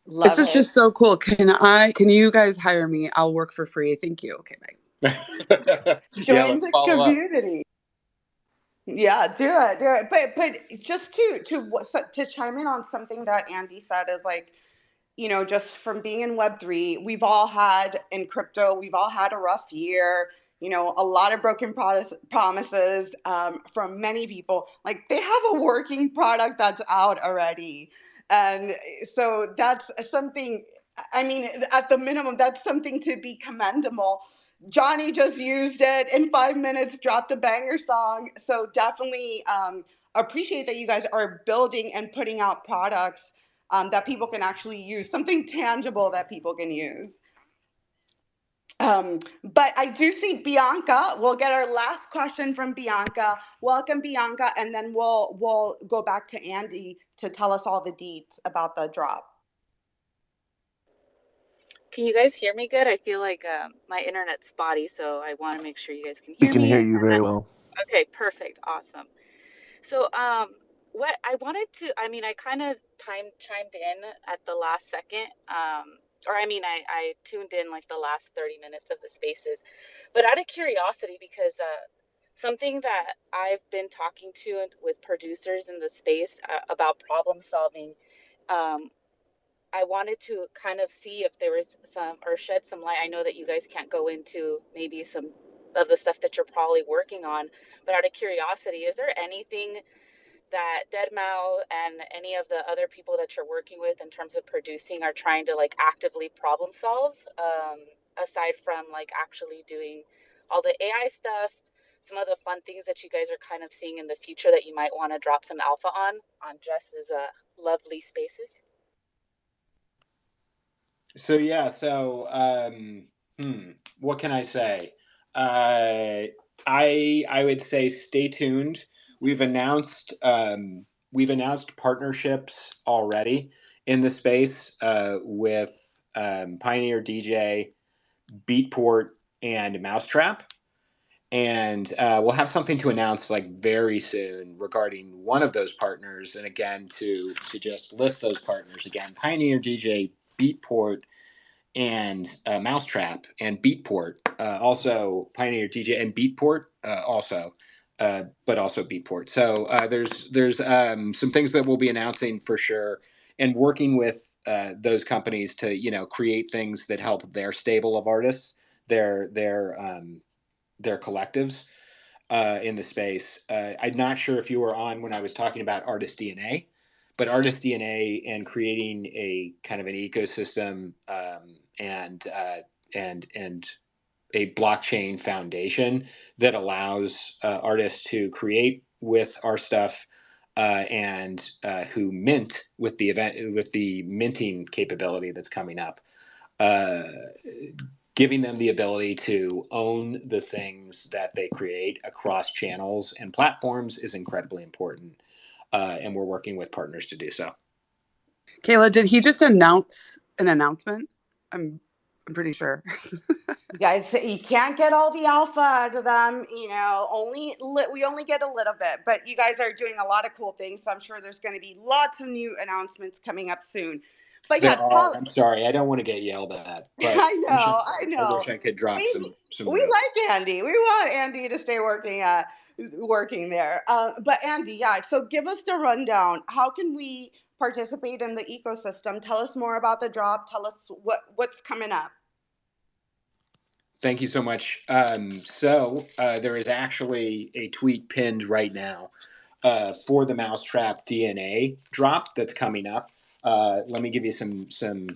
This is just so cool. Can you guys hire me? I'll work for free. Thank you. Okay, bye. Join the community. Yeah, do it. But just to chime in on something that Andy said is like, just from being in Web3, we've all had in crypto, we've all had a rough year. A lot of broken promises from many people. Like they have a working product that's out already, and so that's something. I mean, at the minimum, that's something to be commendable. Johnny just used it in 5 minutes, dropped a banger song. So definitely appreciate that you guys are building and putting out products that people can actually use, something tangible that people can use. But I do see Bianca. We'll get our last question from Bianca. Welcome, Bianca, and then we'll go back to Andy to tell us all the deets about the drop. Can you guys hear me good? I feel like my internet's spotty, so I want to make sure you guys can We hear can me. hear you very well. Okay, perfect, awesome. So what I wanted to, I kind of chimed in at the last second, I tuned in like the last 30 minutes of the spaces, but out of curiosity, because something that I've been talking to with producers in the space about problem solving, I wanted to kind of see if there was shed some light. I know that you guys can't go into maybe some of the stuff that you're probably working on, but out of curiosity, is there anything that deadMau5 and any of the other people that you're working with in terms of producing are trying to like actively problem solve, aside from like actually doing all the AI stuff, some of the fun things that you guys are kind of seeing in the future that you might want to drop some alpha on Jess's lovely spaces? So yeah, what can I say? I would say stay tuned. We've announced partnerships already in the space with Pioneer DJ, Beatport, and Mousetrap. And we'll have something to announce like very soon regarding one of those partners. And again, to just list those partners again: Pioneer DJ, Beatport, and Mousetrap, and Beatport, also Pioneer DJ and Beatport, also, but also Beatport. So there's some things that we'll be announcing for sure, and working with those companies to create things that help their stable of artists, their collectives in the space. I'm not sure if you were on when I was talking about Artist DNA, but Artist DNA and creating a kind of an ecosystem and a blockchain foundation that allows artists to create with our stuff and who mint with the minting capability that's coming up. Giving them the ability to own the things that they create across channels and platforms is incredibly important. And we're working with partners to do so. Kayla, did he just announce an announcement? I'm pretty sure. Guys, you can't get all the alpha out of them, we only get a little bit, but you guys are doing a lot of cool things, so I'm sure there's going to be lots of new announcements coming up soon. But yeah, I'm sorry, I don't want to get yelled at, but I know. I wish I could drop some We real. like Andy. We want Andy to stay working there. But Andy, yeah. So give us the rundown. How can we participate in the ecosystem? Tell us more about the drop. Tell us what's coming up. Thank you so much. So there is actually a tweet pinned right now for the Mousetrap DNA drop that's coming up. Let me give you some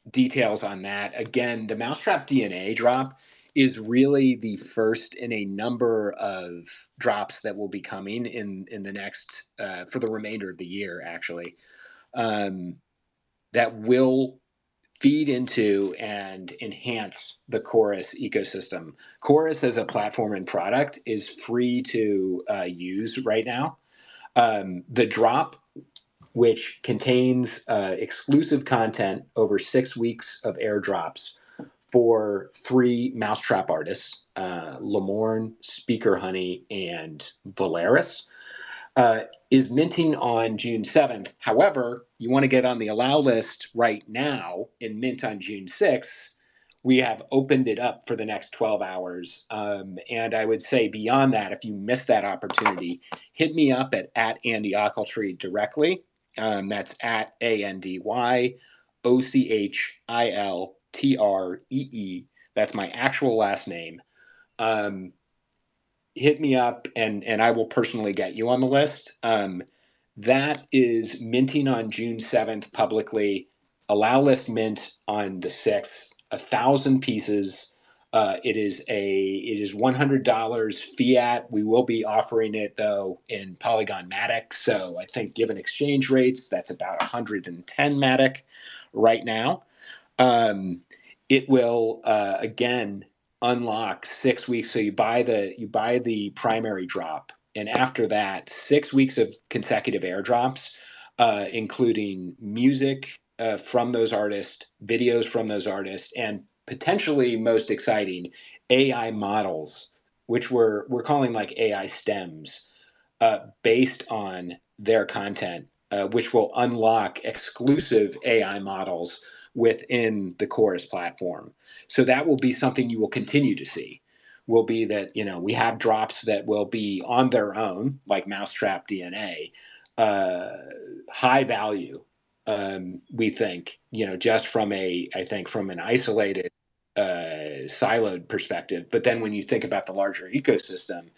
details on that. Again, the Mousetrap DNA drop is really the first in a number of drops that will be coming in the next for the remainder of the year, actually, that will feed into and enhance the Chorus ecosystem. Chorus as a platform and product is free to use right now. The drop, which contains exclusive content over 6 weeks of airdrops for 3 Mousetrap artists, Lamorne, Speaker Honey, and Valeris, is minting on June 7th. However, you want to get on the allow list right now and mint on June 6th. We have opened it up for the next 12 hours. And I would say beyond that, if you missed that opportunity, hit me up at Andy Ochiltree directly. That's at ANDYOCHILTREE. That's my actual last name. Hit me up and I will personally get you on the list. That is minting on June 7th publicly. Allow list mint on the 6th. 1,000 pieces. It is $100 fiat. We will be offering it though in Polygon Matic. So I think given exchange rates, that's about 110 Matic right now. It will again unlock 6 weeks. So you buy the primary drop, and after that, 6 weeks of consecutive airdrops, including music from those artists, videos from those artists, and potentially most exciting, AI models, which we're calling like AI stems, based on their content, which will unlock exclusive AI models within the Chorus platform. So that will be something you will continue to see. Will be that we have drops that will be on their own, like Mousetrap DNA, high value. We think just from an isolated, siloed perspective. But then when you think about the larger ecosystem,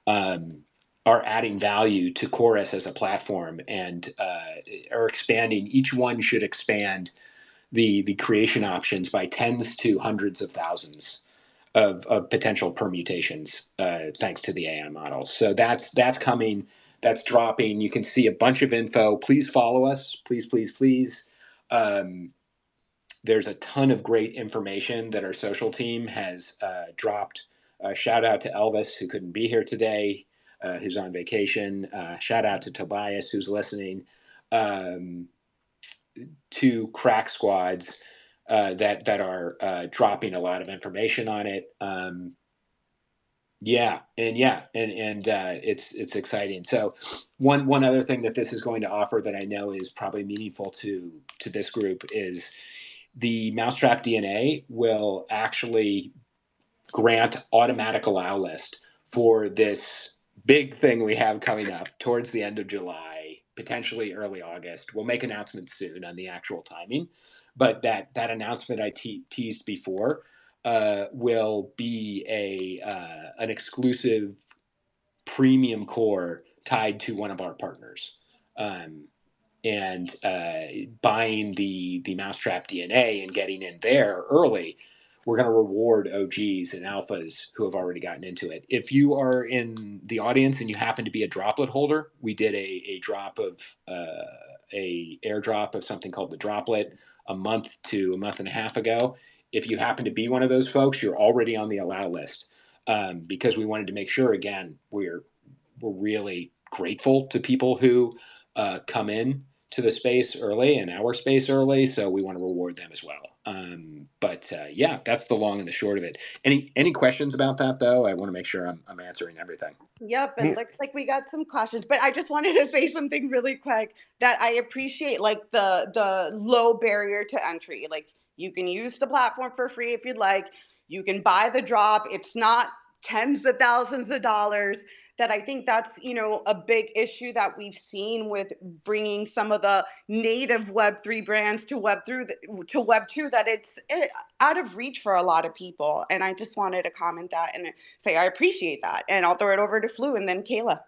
are adding value to Chorus as a platform and are expanding. Each one should expand the creation options by tens to hundreds of thousands of potential permutations, thanks to the AI models. So that's coming. That's dropping. You can see a bunch of info. Please follow us. Please, please, please. There's a ton of great information that our social team has dropped. Shout out to Elvis, who couldn't be here today, who's on vacation. Shout out to Tobias, who's listening. To crack squads that are dropping a lot of information on it. And it's exciting. So one other thing that this is going to offer that I know is probably meaningful to this group is the Mousetrap DNA will actually grant automatic allow list for this big thing we have coming up towards the end of July, potentially early August. We'll make announcements soon on the actual timing, but that announcement I teased before will be an exclusive premium core tied to one of our partners. And buying the Mousetrap DNA and getting in there early, we're going to reward OGs and alphas who have already gotten into it. If you are in the audience and you happen to be a droplet holder, we did a drop of a airdrop of something called the droplet a month to a month and a half ago. If you happen to be one of those folks, you're already on the allow list, because we wanted to make sure, again, we're really grateful to people who come in to the space early and our space early, so we want to reward them as well. Yeah, that's the long and the short of it. Any questions about that though? I want to make sure I'm answering everything. Yep, it looks like we got some questions, but I just wanted to say something really quick that I appreciate, like the low barrier to entry. Like, you can use the platform for free if you'd like. You can buy the drop. It's not tens of thousands of dollars. That I think that's, a big issue that we've seen with bringing some of the native Web3 brands to Web2, that it's out of reach for a lot of people. And I just wanted to comment that and say I appreciate that. And I'll throw it over to Flu and then Kayla.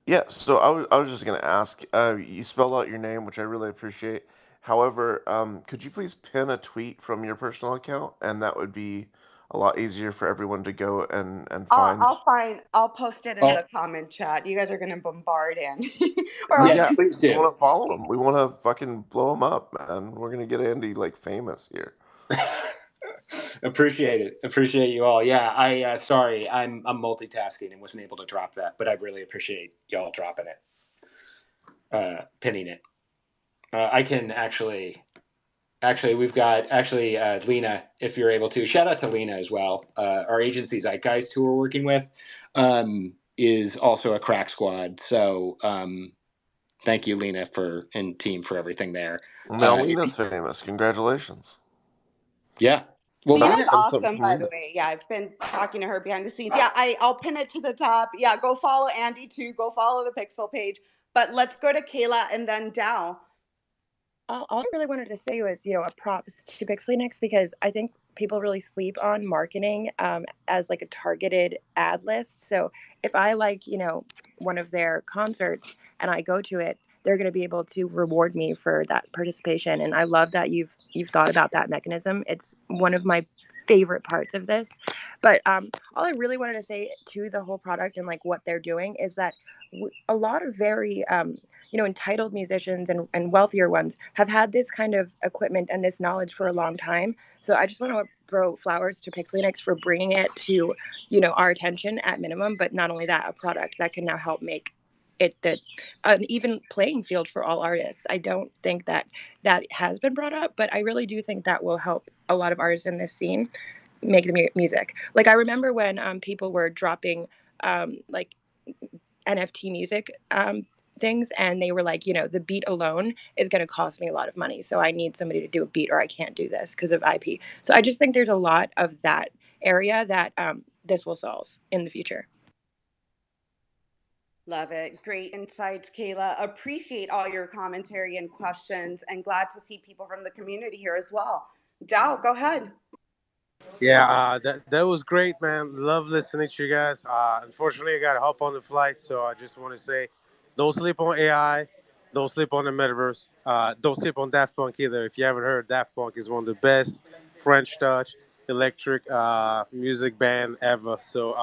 Yeah, so I was just gonna ask. You spelled out your name, which I really appreciate. However, could you please pin a tweet from your personal account, and that would be a lot easier for everyone to go and find. I'll post it in the comment chat. You guys are going to bombard in. Yeah, please do. We want to follow him. We want to fucking blow him up, man. We're gonna get Andy like famous here. Appreciate it. Appreciate you all. Yeah, I sorry, I'm multitasking and wasn't able to drop that, but I really appreciate y'all dropping it, pinning it. I can actually, we've got Lena, if you're able to. Shout out to Lena as well. Our agency Zeitgeist, who we're working with, is also a crack squad. So thank you, Lena, and team for everything there. Now Lena's famous. Congratulations. Yeah. Well, Lena's awesome, by the way. Yeah, I've been talking to her behind the scenes. Yeah, I'll pin it to the top. Yeah, go follow Andy too. Go follow the Pixel page. But let's go to Kayla and then Dow. All I really wanted to say was, a props to PIXELYNX, because I think people really sleep on marketing as like a targeted ad list. So if I like, one of their concerts and I go to it, they're going to be able to reward me for that participation. And I love that you've thought about that mechanism. It's one of my favorite parts of this. But all I really wanted to say to the whole product and like what they're doing is that a lot of very entitled musicians and wealthier ones have had this kind of equipment and this knowledge for a long time. So I just want to throw flowers to PIXELYNX for bringing it to our attention at minimum. But not only that, a product that can now help make it an even playing field for all artists. I don't think that has been brought up, but I really do think that will help a lot of artists in this scene make the music. Like, I remember when people were dropping like NFT music things, and they were like, the beat alone is going to cost me a lot of money, so I need somebody to do a beat, or I can't do this because of IP. So I just think there's a lot of that area that this will solve in the future. Love it. Great insights, Kayla. Appreciate all your commentary and questions, and glad to see people from the community here as well. Dow, go ahead. Yeah, that was great, man. Love listening to you guys. Unfortunately, I got to hop on the flight, so I just want to say, don't sleep on AI, don't sleep on the metaverse, don't sleep on Daft Punk either. If you haven't heard, Daft Punk is one of the best French touch electric music band ever. So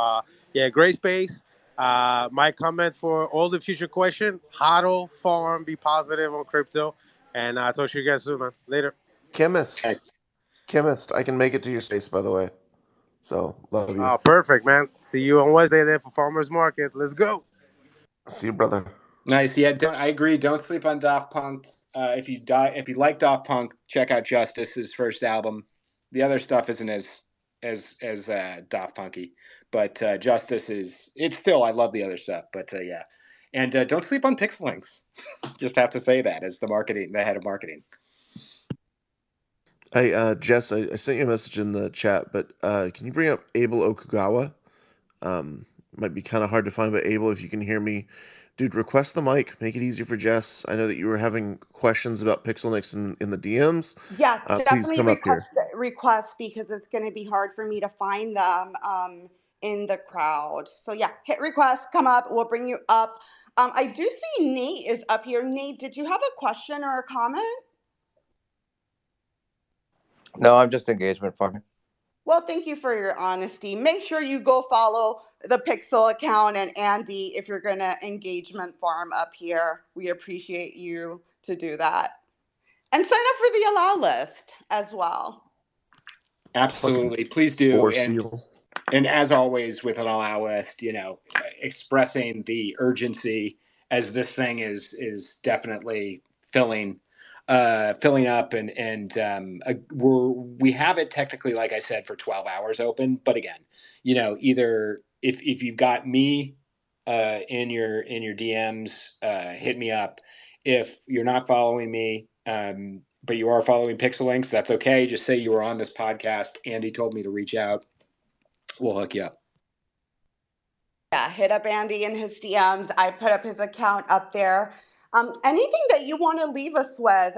yeah, great space. My comment for all the future question: hodl, farm, be positive on crypto, and I'll talk to you guys soon, man. Later. Chemist, I can make it to your space, by the way. So, love you. Oh, perfect, man. See you on Wednesday there for Farmers Market. Let's go. See you, brother. Nice. Yeah, I agree. Don't sleep on Daft Punk. If you like Daft Punk, check out Justice, his first album. The other stuff isn't as Daft Punky, but Justice is, it's still, I love the other stuff, but yeah. And don't sleep on PIXELYNX. Just have to say that as the head of marketing. Hey, Jess, I sent you a message in the chat, but can you bring up Abel Okugawa? Might be kind of hard to find, but Abel, if you can hear me, dude, request the mic. Make it easier for Jess. I know that you were having questions about PIXELYNX in the DMs. Yes, Please definitely come up here. request because it's going to be hard for me to find them in the crowd. So yeah, hit request, come up, we'll bring you up. I do see Nate is up here. Nate, did you have a question or a comment? No, I'm just engagement farming. Well, thank you for your honesty. Make sure you go follow the Pixel account and Andy if you're going to engagement farm up here. We appreciate you to do that. And sign up for the allow list as well. Absolutely. Please do. And as always with an allow list, expressing the urgency as this thing is definitely filling up, and we have it technically, like I said, for 12 hours open. But again, either if you've got me in your DMs, hit me up. If you're not following me, but you are following PIXELYNX, that's okay. Just say you were on this podcast. Andy told me to reach out. We'll hook you up. Yeah, hit up Andy in his DMs. I put up his account up there. Anything that you want to leave us with?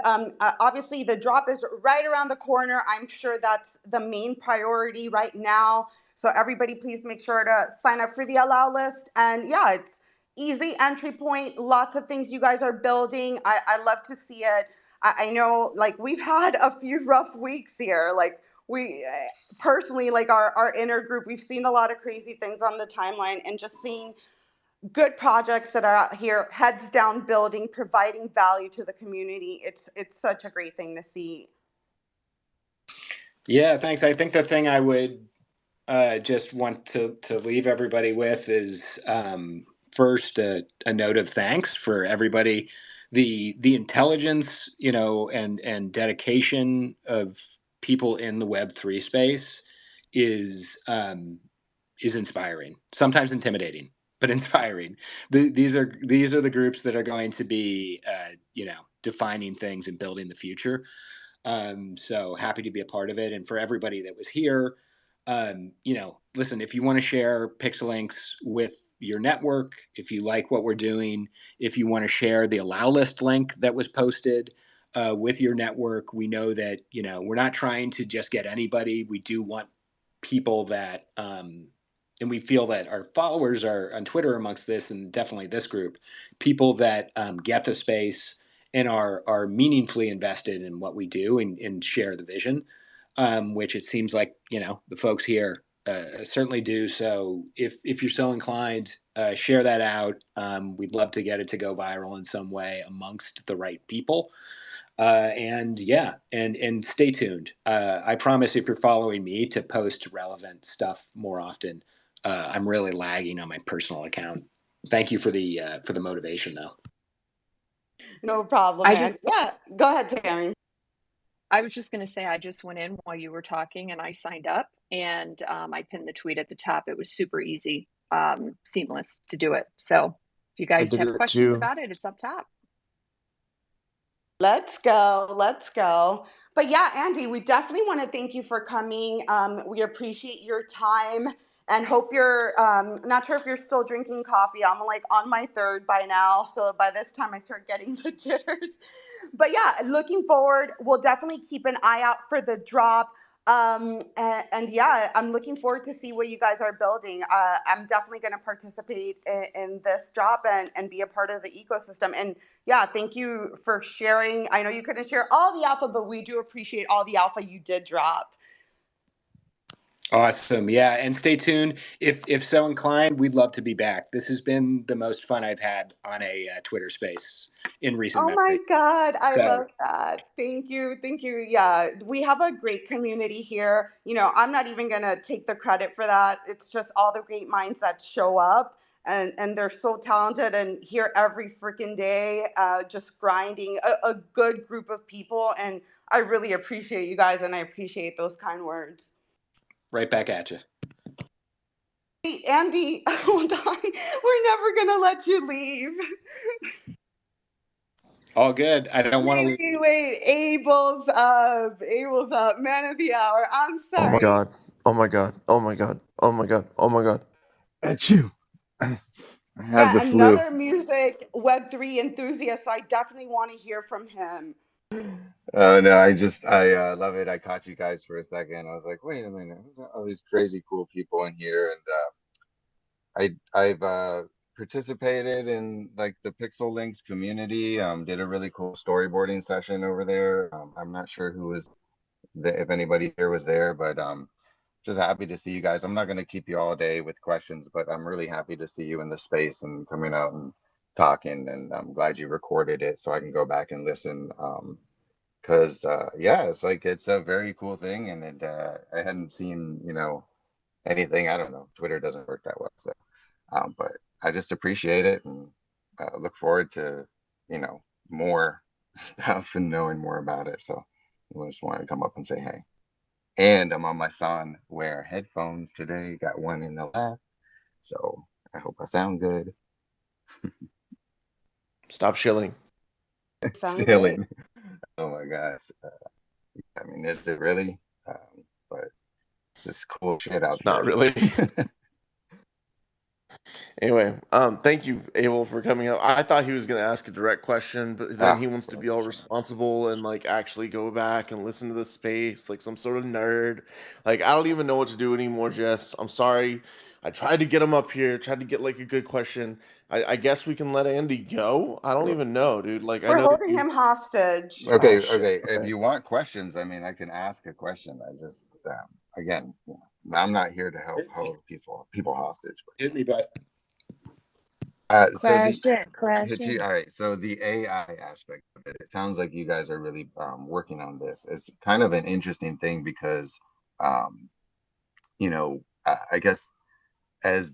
Obviously, the drop is right around the corner. I'm sure that's the main priority right now. So everybody, please make sure to sign up for the allow list. And yeah, it's easy entry point. Lots of things you guys are building. I love to see it. I know, like, we've had a few rough weeks here. Like, we personally, like our inner group, we've seen a lot of crazy things on the timeline, and just seeing good projects that are out here, heads down building, providing value to the community. It's such a great thing to see. Yeah, thanks. I think the thing I would just want to leave everybody with is first a note of thanks for everybody, the intelligence, and dedication of people in the Web3 space is inspiring. Sometimes intimidating, but inspiring. These are the groups that are going to be defining things and building the future. So happy to be a part of it. And for everybody that was here, listen, if you want to share PIXELYNX with your network, if you like what we're doing, if you want to share the allow list link that was posted with your network, we know that, we're not trying to just get anybody. We do want people that, and we feel that our followers are on Twitter amongst this, and definitely this group, people that get the space and are meaningfully invested in what we do and share the vision, which it seems like the folks here certainly do. So if you're so inclined, share that out. We'd love to get it to go viral in some way amongst the right people. And stay tuned. I promise, if you're following me, to post relevant stuff more often. I'm really lagging on my personal account. Thank you for the motivation, though. No problem, man. Yeah, go ahead, Tammy. I was just going to say, I just went in while you were talking and I signed up, and I pinned the tweet at the top. It was super easy, seamless to do it. So if you guys have questions about it, it's up top. Let's go. But yeah, Andy, we definitely want to thank you for coming. We appreciate your time, and hope you're not sure if you're still drinking coffee. I'm like on my third by now, so by this time I start getting the jitters. But yeah, looking forward. We'll definitely keep an eye out for the drop. And yeah, I'm looking forward to see what you guys are building. I'm definitely going to participate in this drop and be a part of the ecosystem. And yeah, thank you for sharing. I know you couldn't share all the alpha, but we do appreciate all the alpha you did drop. Awesome. Yeah. And stay tuned. If so inclined, we'd love to be back. This has been the most fun I've had on a Twitter space in recent memory. Oh my God. I love that. Thank you. Yeah. We have a great community here. I'm not even going to take the credit for that. It's just all the great minds that show up, and they're so talented and here every freaking day, just grinding, a good group of people. And I really appreciate you guys, and I appreciate those kind words. Right back at you. Hey, Andy, hold on. We're never going to let you leave. All good. I don't want to leave. Wait. Abel's up. Abel's up. Man of the hour. I'm Oh my sorry. god. Oh my god. Oh my god. Oh my god. Oh my god. At you. I have the flu. Another music Web3 enthusiast. So I definitely want to hear from him. Oh no, I love it. I caught you guys for a second. I was like, wait a minute, who's all these crazy cool people in here? And I've participated in like the PIXELYNX community. Did a really cool storyboarding session over there. I'm not sure who was if anybody here was there, but just happy to see you guys. I'm not going to keep you all day with questions, but I'm really happy to see you in the space and coming out and talking. And I'm glad you recorded it so I can go back and listen. Because yeah, it's like it's a very cool thing, and I hadn't seen anything. I don't know. Twitter doesn't work that well, so but I just appreciate it and look forward to more stuff and knowing more about it. So I just wanted to come up and say hey. And I'm on my son wear headphones today. Got one in the left, so I hope I sound good. Stop shilling. Sound Chilling. Oh my gosh. I mean, is it really? But it's just cool shit out Not there. really. Anyway, thank you, Abel, for coming up. I thought he was going to ask a direct question, but then he wants to be all responsible and like actually go back and listen to the space like some sort of nerd. Like I don't even know what to do anymore, Jess. I'm sorry. I tried to get him up here, tried to get like a good question. I guess we can let Andy go. I don't even know, dude. Like I We're know that holding him hostage. Okay, Oh, shit. okay. If Okay. you want questions, I mean, I can ask a question. I just, again, I'm not here to help hold people hostage. Hit me, bud. So the Question. all right. So the AI aspect of it, it sounds like you guys are really working on this. It's kind of an interesting thing because, um, I guess as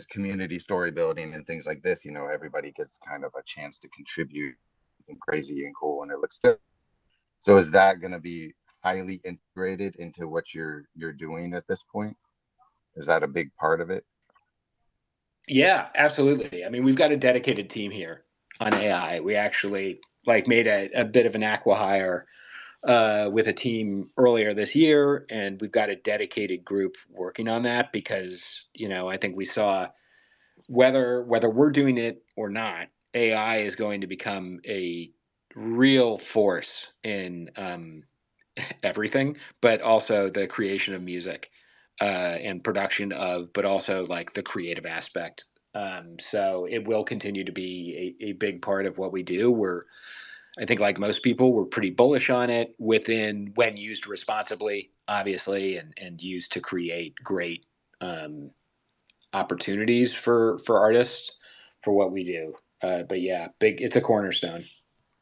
community story building and things like this, everybody gets kind of a chance to contribute something crazy and cool, and it looks good. So is that going to be highly integrated into what you're doing at this point? Is that a big part of it? Yeah, absolutely. I mean, we've got a dedicated team here on AI. We actually made a bit of an acqui-hire with a team earlier this year, and we've got a dedicated group working on that because I think we saw whether we're doing it or not, AI is going to become a real force in everything, but also the creation of music and production of, but also like the creative aspect. So it will continue to be a big part of what we do. I think like most people, we're pretty bullish on it when used responsibly, obviously, and used to create great opportunities for artists for what we do. But yeah, it's a cornerstone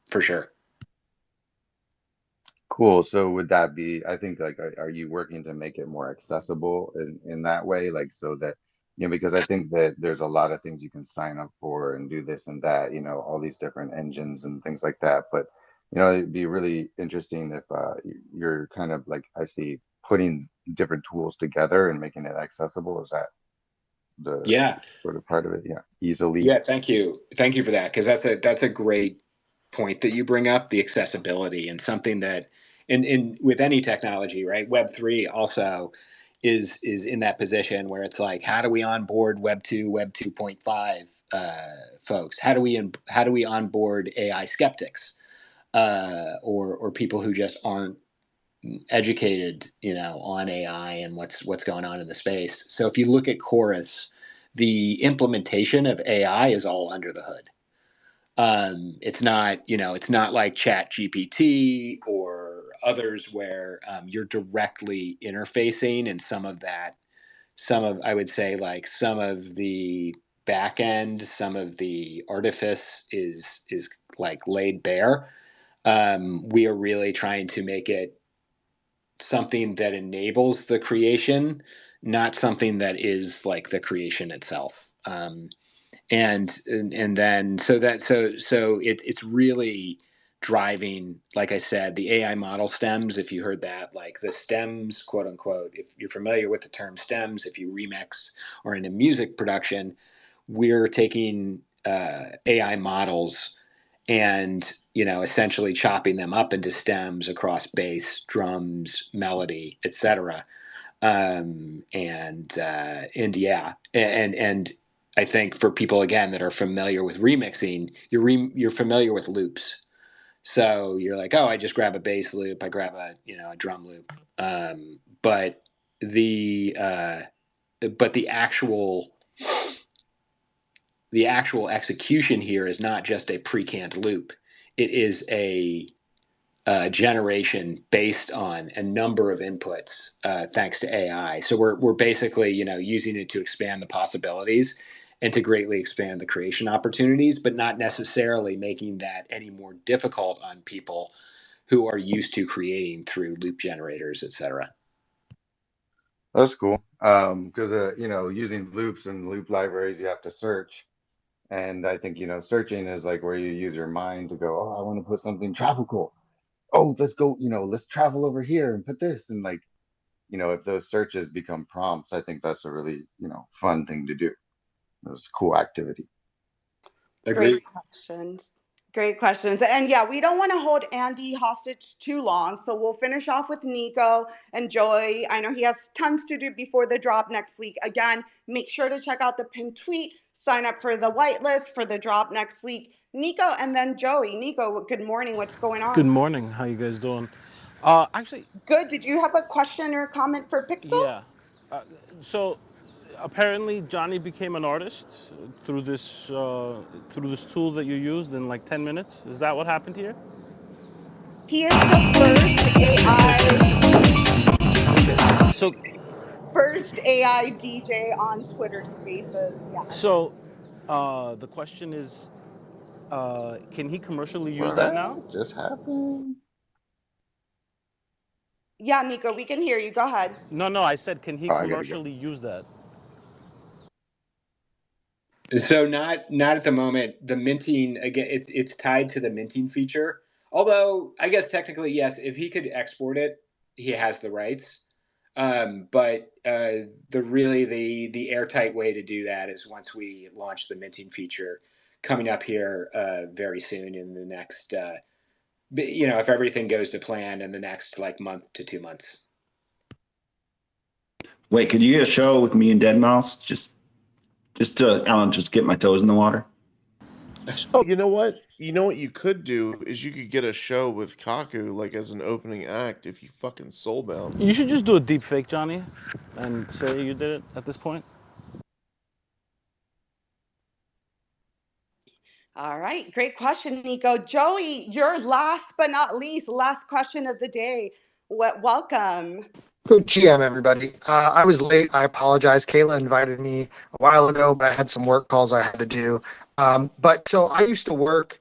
for sure. Cool. So would that be, I think, like, are you working to make it more accessible in that way? Like, so that, because I think that there's a lot of things you can sign up for and do this and that, all these different engines and things like that. But, it'd be really interesting if you're kind of like, I see, putting different tools together and making it accessible. Is that the sort of part of it? Yeah, easily. Yeah, thank you for that, because that's a great point that you bring up, the accessibility, and something that in with any technology, right? Web3 also is in that position where it's like, how do we onboard Web 2, Web 2.5 folks? How do we onboard AI skeptics or people who just aren't educated, on AI and what's going on in the space? So if you look at Chorus, the implementation of AI is all under the hood. It's not like Chat GPT or others where you're directly interfacing, and I would say like some of the back end, some of the artifice is like laid bare. We are really trying to make it something that enables the creation, not something that is like the creation itself. And then so it's really driving, like I said, the AI model stems, if you heard that, like the stems, quote unquote, if you're familiar with the term stems, if you remix or in a music production, we're taking AI models and, you know, essentially chopping them up into stems across bass, drums, melody, etc. And yeah, and I think for people again that are familiar with remixing, you're familiar with loops. So you're like, oh, I just grab a bass loop, I grab a a drum loop, but the actual execution here is not just a pre-canned loop. It is a generation based on a number of inputs, thanks to AI. So we're basically using it to expand the possibilities and to greatly expand the creation opportunities, but not necessarily making that any more difficult on people who are used to creating through loop generators, etc. That's cool. Because using loops and loop libraries, you have to search. And I think, searching is like where you use your mind to go, oh, I want to put something tropical. Oh, let's go, let's travel over here and put this. And like, if those searches become prompts, I think that's a really, fun thing to do. It's a cool activity. Agreed. Great questions. Great questions. And yeah, we don't want to hold Andy hostage too long. So we'll finish off with Nico and Joey. I know he has tons to do before the drop next week. Again, make sure to check out the pinned tweet, sign up for the whitelist for the drop next week. Nico and then Joey. Nico, good morning. What's going Good on? morning. How you guys doing? Actually, Good. Did you have a question or a comment for Pixel? yeah. So apparently Johnny became an artist through this tool that you used in like 10 minutes. Is that what happened here? He is the So first AI DJ on Twitter Spaces. Yes. so the question is, can he commercially use that now? What just happened? Yeah, Nico, we can hear you. Go ahead. No, I said, can he Oh, I gotta go. commercially use that? So not at the moment. The minting, again, it's tied to the minting feature. Although I guess technically yes, if he could export it, he has the rights. But the airtight way to do that is once we launch the minting feature coming up here very soon in the next if everything goes to plan in the next like month to 2 months. Wait, could you get a show with me and deadMau5? Just to, I don't know, just get my toes in the water. Oh, you know what? You know what you could do is you could get a show with Kaku like as an opening act if you fucking soulbound. You should just do a deep fake, Johnny, and say you did it at this point. All right. Great question, Nico. Joey, your last but not least, last question of the day. Welcome. Good GM, everybody. I was late. I apologize. Kayla invited me a while ago, but I had some work calls I had to do. But so I used to work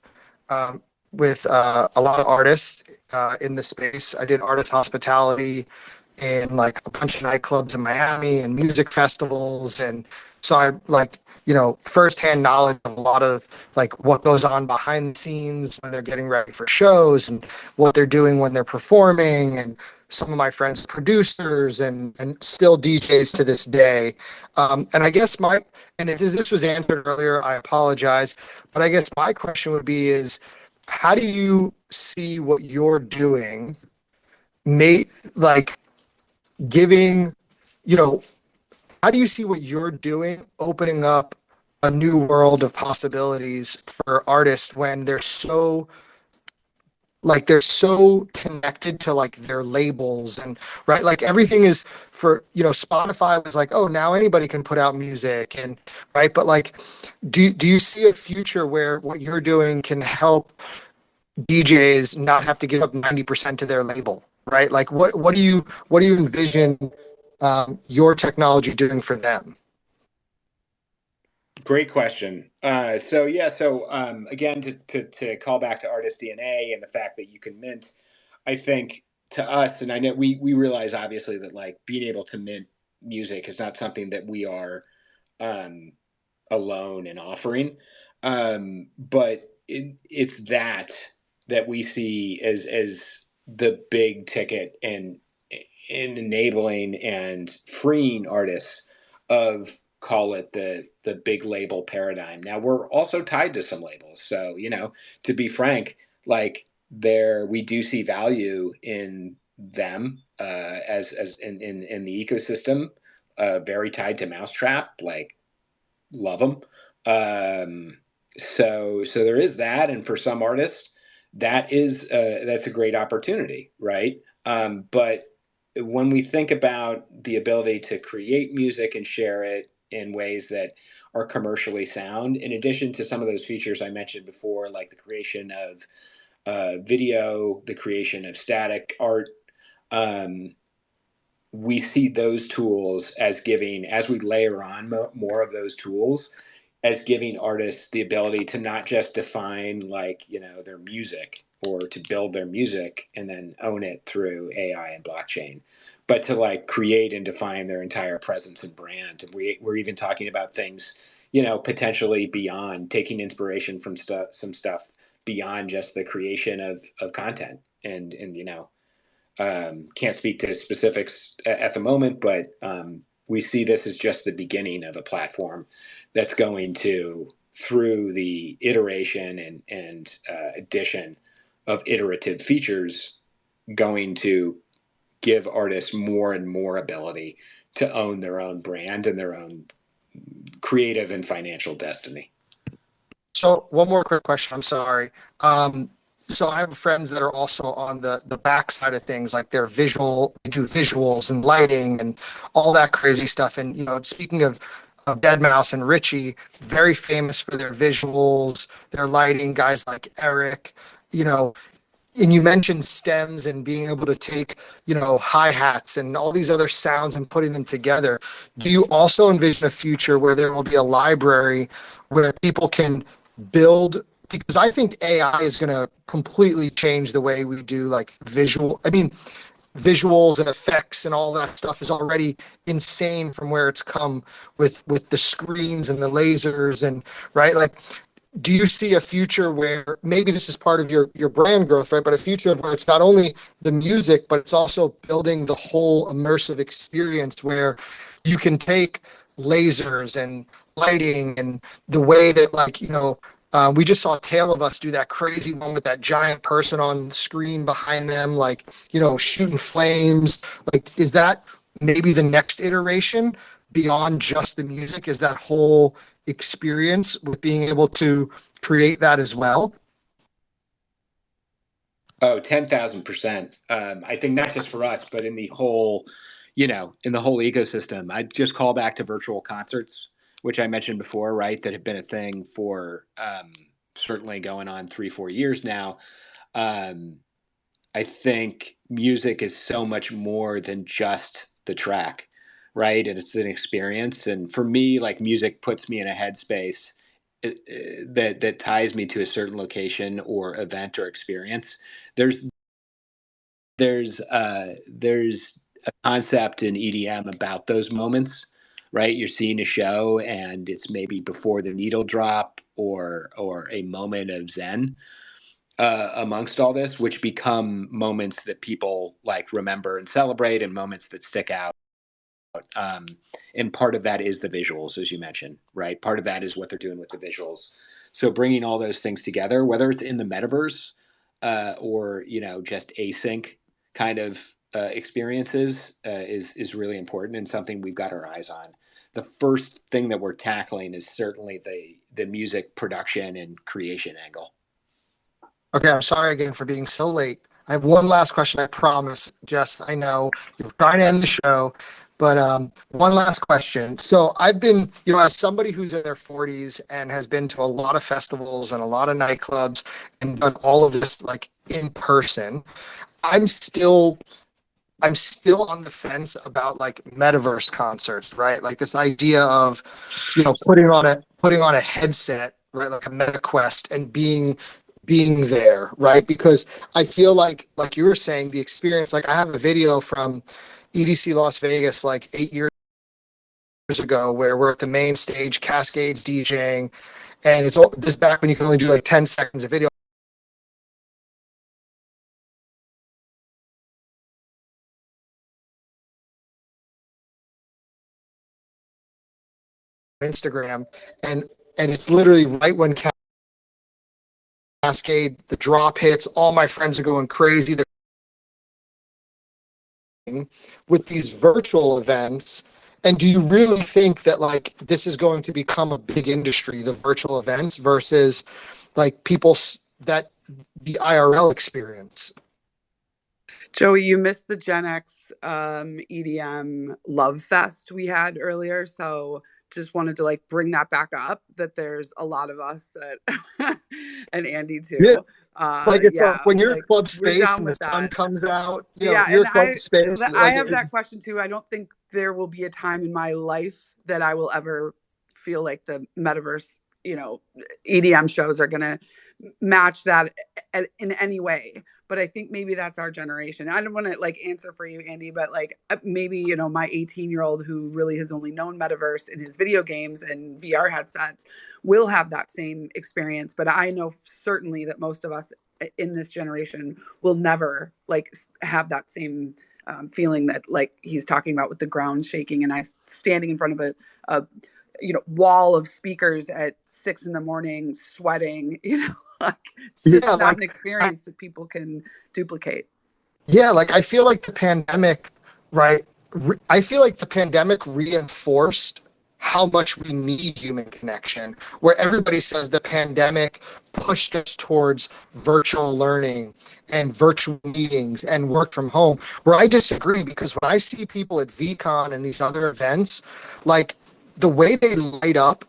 with a lot of artists in the space. I did artist hospitality in like a bunch of nightclubs in Miami and music festivals. And so I firsthand knowledge of a lot of like what goes on behind the scenes when they're getting ready for shows and what they're doing when they're performing. And some of my friends producers and still DJs to this day. And I guess if this was answered earlier, I apologize. But I guess my question would be is, how do you see what you're doing how do you see what you're doing opening up a new world of possibilities for artists when they're so connected to like their labels and right, like everything is for Spotify was like, oh, now anybody can put out music and right, but like do you see a future where what you're doing can help DJs not have to give up 90% to their label, right? Like what do you envision your technology doing for them? Great question. Again, to call back to artist DNA and the fact that you can mint, I think to us, and I know we realize obviously that like being able to mint music is not something that we are alone in offering, but it's that that we see as the big ticket in enabling and freeing artists of, call it the big label paradigm. Now we're also tied to some labels, so to be frank, like we do see value in them as in the ecosystem, very tied to Mousetrap, like love them. So there is that, and for some artists, that's a great opportunity, right? But when we think about the ability to create music and share it in ways that are commercially sound, in addition to some of those features I mentioned before, like the creation of video, the creation of static art, we see those tools as we layer on more of those tools, as giving artists the ability to not just define their music, or to build their music and then own it through AI and blockchain, but to create and define their entire presence and brand. And we're even talking about things, potentially beyond, taking inspiration from some stuff beyond just the creation of content. And can't speak to specifics at the moment, but we see this as just the beginning of a platform that's going to, through the iteration and addition of iterative features, going to give artists more and more ability to own their own brand and their own creative and financial destiny. So one more quick question. I'm sorry. So I have friends that are also on the back side of things, like they do visuals and lighting and all that crazy stuff. And, speaking of deadMau5 and Richie, very famous for their visuals, their lighting, guys like Eric, and you mentioned stems and being able to take, hi-hats and all these other sounds and putting them together. Do you also envision a future where there will be a library where people can build? Because I think AI is going to completely change the way we do visuals and effects, and all that stuff is already insane from where it's come with the screens and the lasers and right. Do you see a future where maybe this is part of your brand growth, right? But a future of where it's not only the music, but it's also building the whole immersive experience where you can take lasers and lighting and the way that we just saw Tale of Us do that crazy one with that giant person on screen behind them, shooting flames. Is that maybe the next iteration beyond just the music? Is that whole experience with being able to create that as well? Oh, 10,000%. I think not just for us, but in the whole, in the whole ecosystem. I just call back to virtual concerts, which I mentioned before, right? That have been a thing for certainly going on 3-4 years now. I think music is so much more than just the track, right? And it's an experience. And for me, music puts me in a headspace that ties me to a certain location or event or experience. There's a concept in EDM about those moments, right? You're seeing a show and it's maybe before the needle drop or a moment of zen amongst all this, which become moments that people remember and celebrate, and moments that stick out. And part of that is the visuals, as you mentioned, right? Part of that is what they're doing with the visuals. So bringing all those things together, whether it's in the metaverse or just async kind of experiences, is really important, and something we've got our eyes on. The first thing that we're tackling is certainly the music production and creation angle. Okay, I'm sorry again for being so late. I have one last question, I promise. Jess, I know you're trying to end the show, but one last question. So I've been, as somebody who's in their 40s and has been to a lot of festivals and a lot of nightclubs and done all of this in person, I'm still on the fence about metaverse concerts, right? This idea of, putting on a headset, right? Like a Meta Quest, and being there, right? Because I feel like you were saying, the experience, I have a video from EDC Las Vegas 8 years ago where we're at the main stage, Cascades DJing, and it's all this back when you can only do 10 seconds of video. Instagram, and it's literally right when Cascade, the drop hits, all my friends are going crazy. With these virtual events, and do you really think that like this is going to become a big industry, the virtual events versus like that the IRL experience? Joey, you missed the Gen X EDM Love Fest we had earlier, so just wanted to like bring that back up, that there's a lot of us that and Andy Yeah, too. like it's Yeah, when you're like at club we're space down and the with sun that. comes out, Yeah, you're and at club space, I like have that question too. I don't think there will be a time in my life that I will ever feel like the metaverse, EDM shows are going to match that in any way. But I think maybe that's our generation. I don't want to like answer for you, Andy, but like maybe, my 18-year-old who really has only known metaverse in his video games and VR headsets will have that same experience. But I know certainly that most of us in this generation will never like have that same feeling that like he's talking about with the ground shaking and I standing in front of a wall of speakers at 6 a.m. sweating, like it's just yeah, not like an experience that people can duplicate. yeah, like I feel like the pandemic, right? I feel like the pandemic reinforced how much we need human connection, where everybody says the pandemic pushed us towards virtual learning and virtual meetings and work from home, where I disagree, because when I see people at VCon and these other events, like the way they light up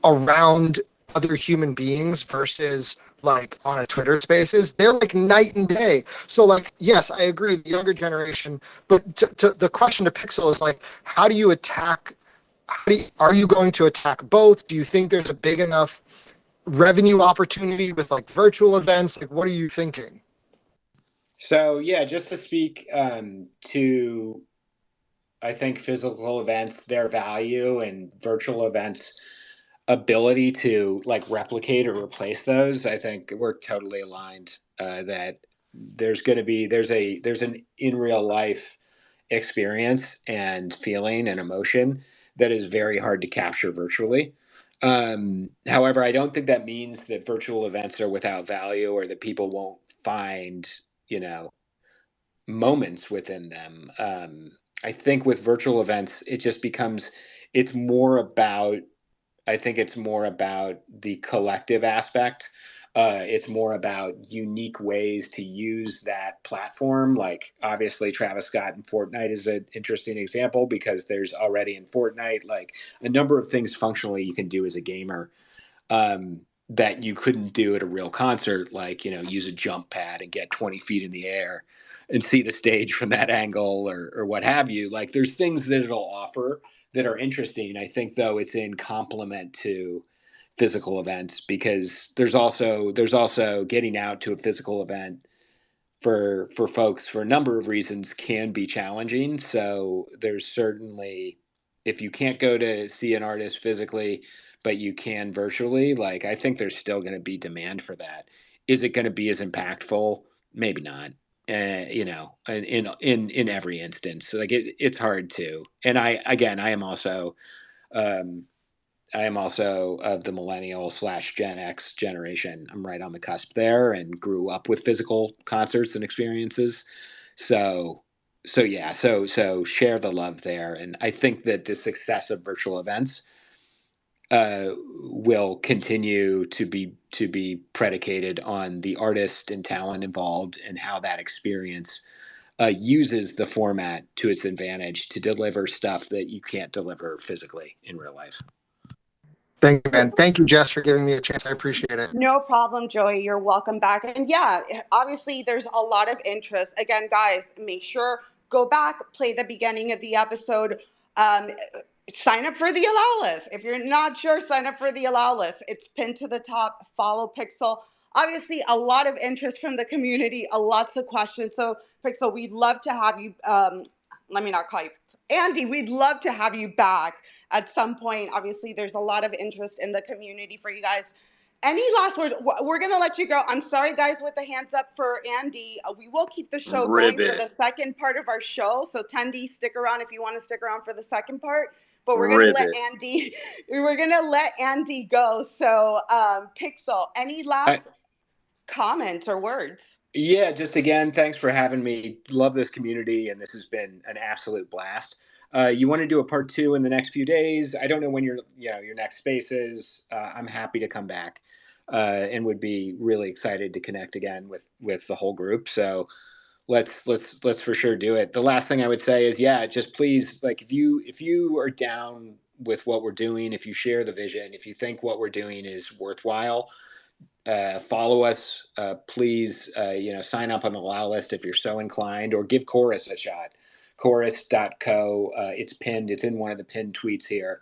around other human beings versus like on a Twitter spaces, they're like night and day. So like, yes, I agree, the younger generation, but the question to Pixel is like, how do you attack, are you going to attack both? Do you think there's a big enough revenue opportunity with like virtual events? Like, what are you thinking? So yeah, just to speak to, I think physical events, their value, and virtual events ability to like replicate or replace those, I think we're totally aligned, that there's going to be there's an in real life experience and feeling and emotion that is very hard to capture virtually. However, I don't think that means that virtual events are without value or that people won't find, moments within them. I think with virtual events, it just becomes, it's more about, I think it's more about the collective aspect. It's more about unique ways to use that platform. Like obviously Travis Scott in Fortnite is an interesting example because there's already in Fortnite like a number of things functionally you can do as a gamer, that you couldn't do at a real concert, like, use a jump pad and get 20 feet in the air and see the stage from that angle or what have you. Like there's things that it'll offer that are interesting. I think though it's in complement to physical events because there's also getting out to a physical event for folks for a number of reasons can be challenging. So there's certainly, if you can't go to see an artist physically, but you can virtually, like I think there's still going to be demand for that. Is it going to be as impactful? Maybe not. In every instance, like it's hard to. And um, I am also of the millennial/Gen X generation. I'm right on the cusp there and grew up with physical concerts and experiences. So, so share the love there. And I think that the success of virtual events will continue to be predicated on the artist and talent involved and how that experience uses the format to its advantage to deliver stuff that you can't deliver physically in real life. Thank you, man. Thank you, Jess, for giving me a chance. I appreciate it. No problem, Joey. You're welcome back. And yeah, obviously there's a lot of interest. Again, guys, make sure, go back, play the beginning of the episode. Sign up for the allow list. If you're not sure, sign up for the allow list. It's pinned to the top. Follow Pixel. Obviously, a lot of interest from the community, lots of questions. So, Pixel, we'd love to have you. Let me not call you Andy. We'd love to have you back at some point. Obviously, there's a lot of interest in the community for you guys. Any last words? We're going to let you go. I'm sorry, guys, with the hands up for Andy. We will keep the show going for the second part of our show. So, Tendy, stick around if you want to stick around for the second part. but we're gonna let Ribbit. Andy go. So, Pixel, any last comments or words? Yeah, just again, thanks for having me. Love this community, and this has been an absolute blast. You want to do a part 2 in the next few days? I don't know when your next space is. I'm happy to come back, and would be really excited to connect again with the whole group. So let's for sure do it. The last thing I would say is, yeah, just please, like, if you are down with what we're doing, if you share the vision, if you think what we're doing is worthwhile, follow us. Please, sign up on the allow list if you're so inclined, or give Chorus a shot. Chorus.co. It's pinned. It's in one of the pinned tweets here.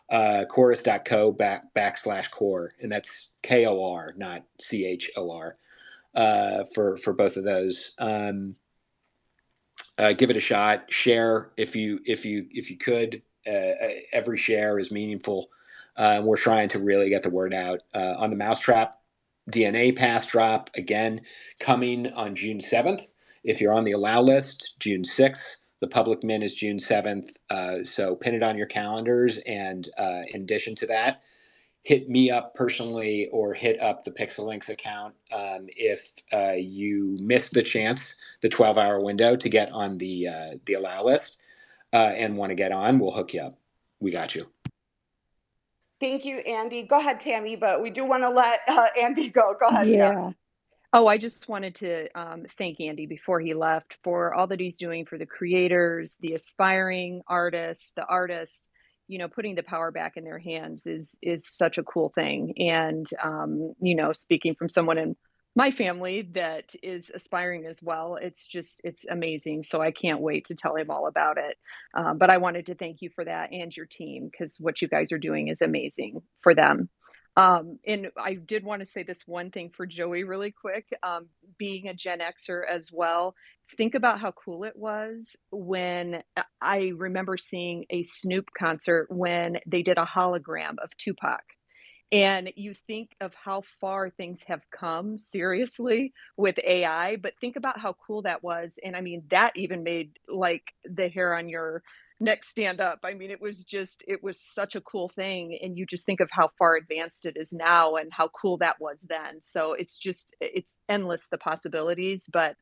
Chorus.co /core, and that's KOR, not CHOR. For both of those. Give it a shot. Share if you could. Every share is meaningful. We're trying to really get the word out on the Mousetrap DNA pass drop, again, coming on June 7th. If you're on the allow list, June 6th. The public min is June 7th. So pin it on your calendars. And in addition to that, hit me up personally or hit up the PIXELYNX account if you missed the 12-hour window to get on the allow list and want to get on. We'll hook you up. We got you. Thank you, Andy. Go ahead, Tammy, but we do want to let Andy go. Go ahead, Tammy. Yeah. Oh, I just wanted to thank Andy before he left for all that he's doing for the creators, the aspiring artists, the artists. Putting the power back in their hands is such a cool thing. And speaking from someone in my family that is aspiring as well, it's amazing. So I can't wait to tell him all about it. But I wanted to thank you for that and your team, because what you guys are doing is amazing for them. And I did want to say this one thing for Joey really quick. Being a Gen Xer as well, think about how cool it was when I remember seeing a Snoop concert when they did a hologram of Tupac. And you think of how far things have come, seriously, with AI, but think about how cool that was. And I mean, that even made like the hair on your neck stand up. I mean, it was such a cool thing. And you just think of how far advanced it is now and how cool that was then. So it's endless, the possibilities, but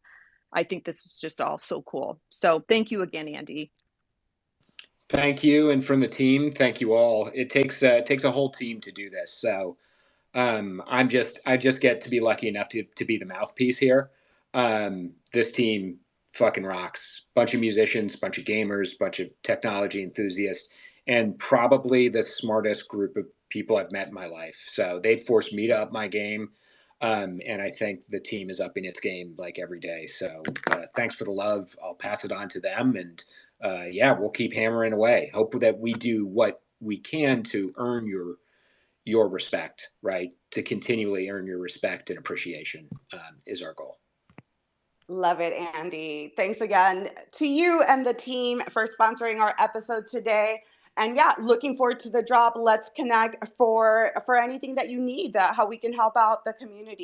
I think this is just all so cool. So thank you again, Andy. Thank you, and from the team, thank you all. It takes a whole team to do this. So I just get to be lucky enough to be the mouthpiece here. This team fucking rocks. Bunch of musicians, bunch of gamers, bunch of technology enthusiasts, and probably the smartest group of people I've met in my life. So they forced me to up my game. And I think the team is upping its game like every day. So thanks for the love. I'll pass it on to them. And we'll keep hammering away. Hope that we do what we can to earn your respect, right? To continually earn your respect and appreciation is our goal. Love it, Andy. Thanks again to you and the team for sponsoring our episode today. And yeah, looking forward to the drop. Let's connect for anything that you need, how we can help out the community.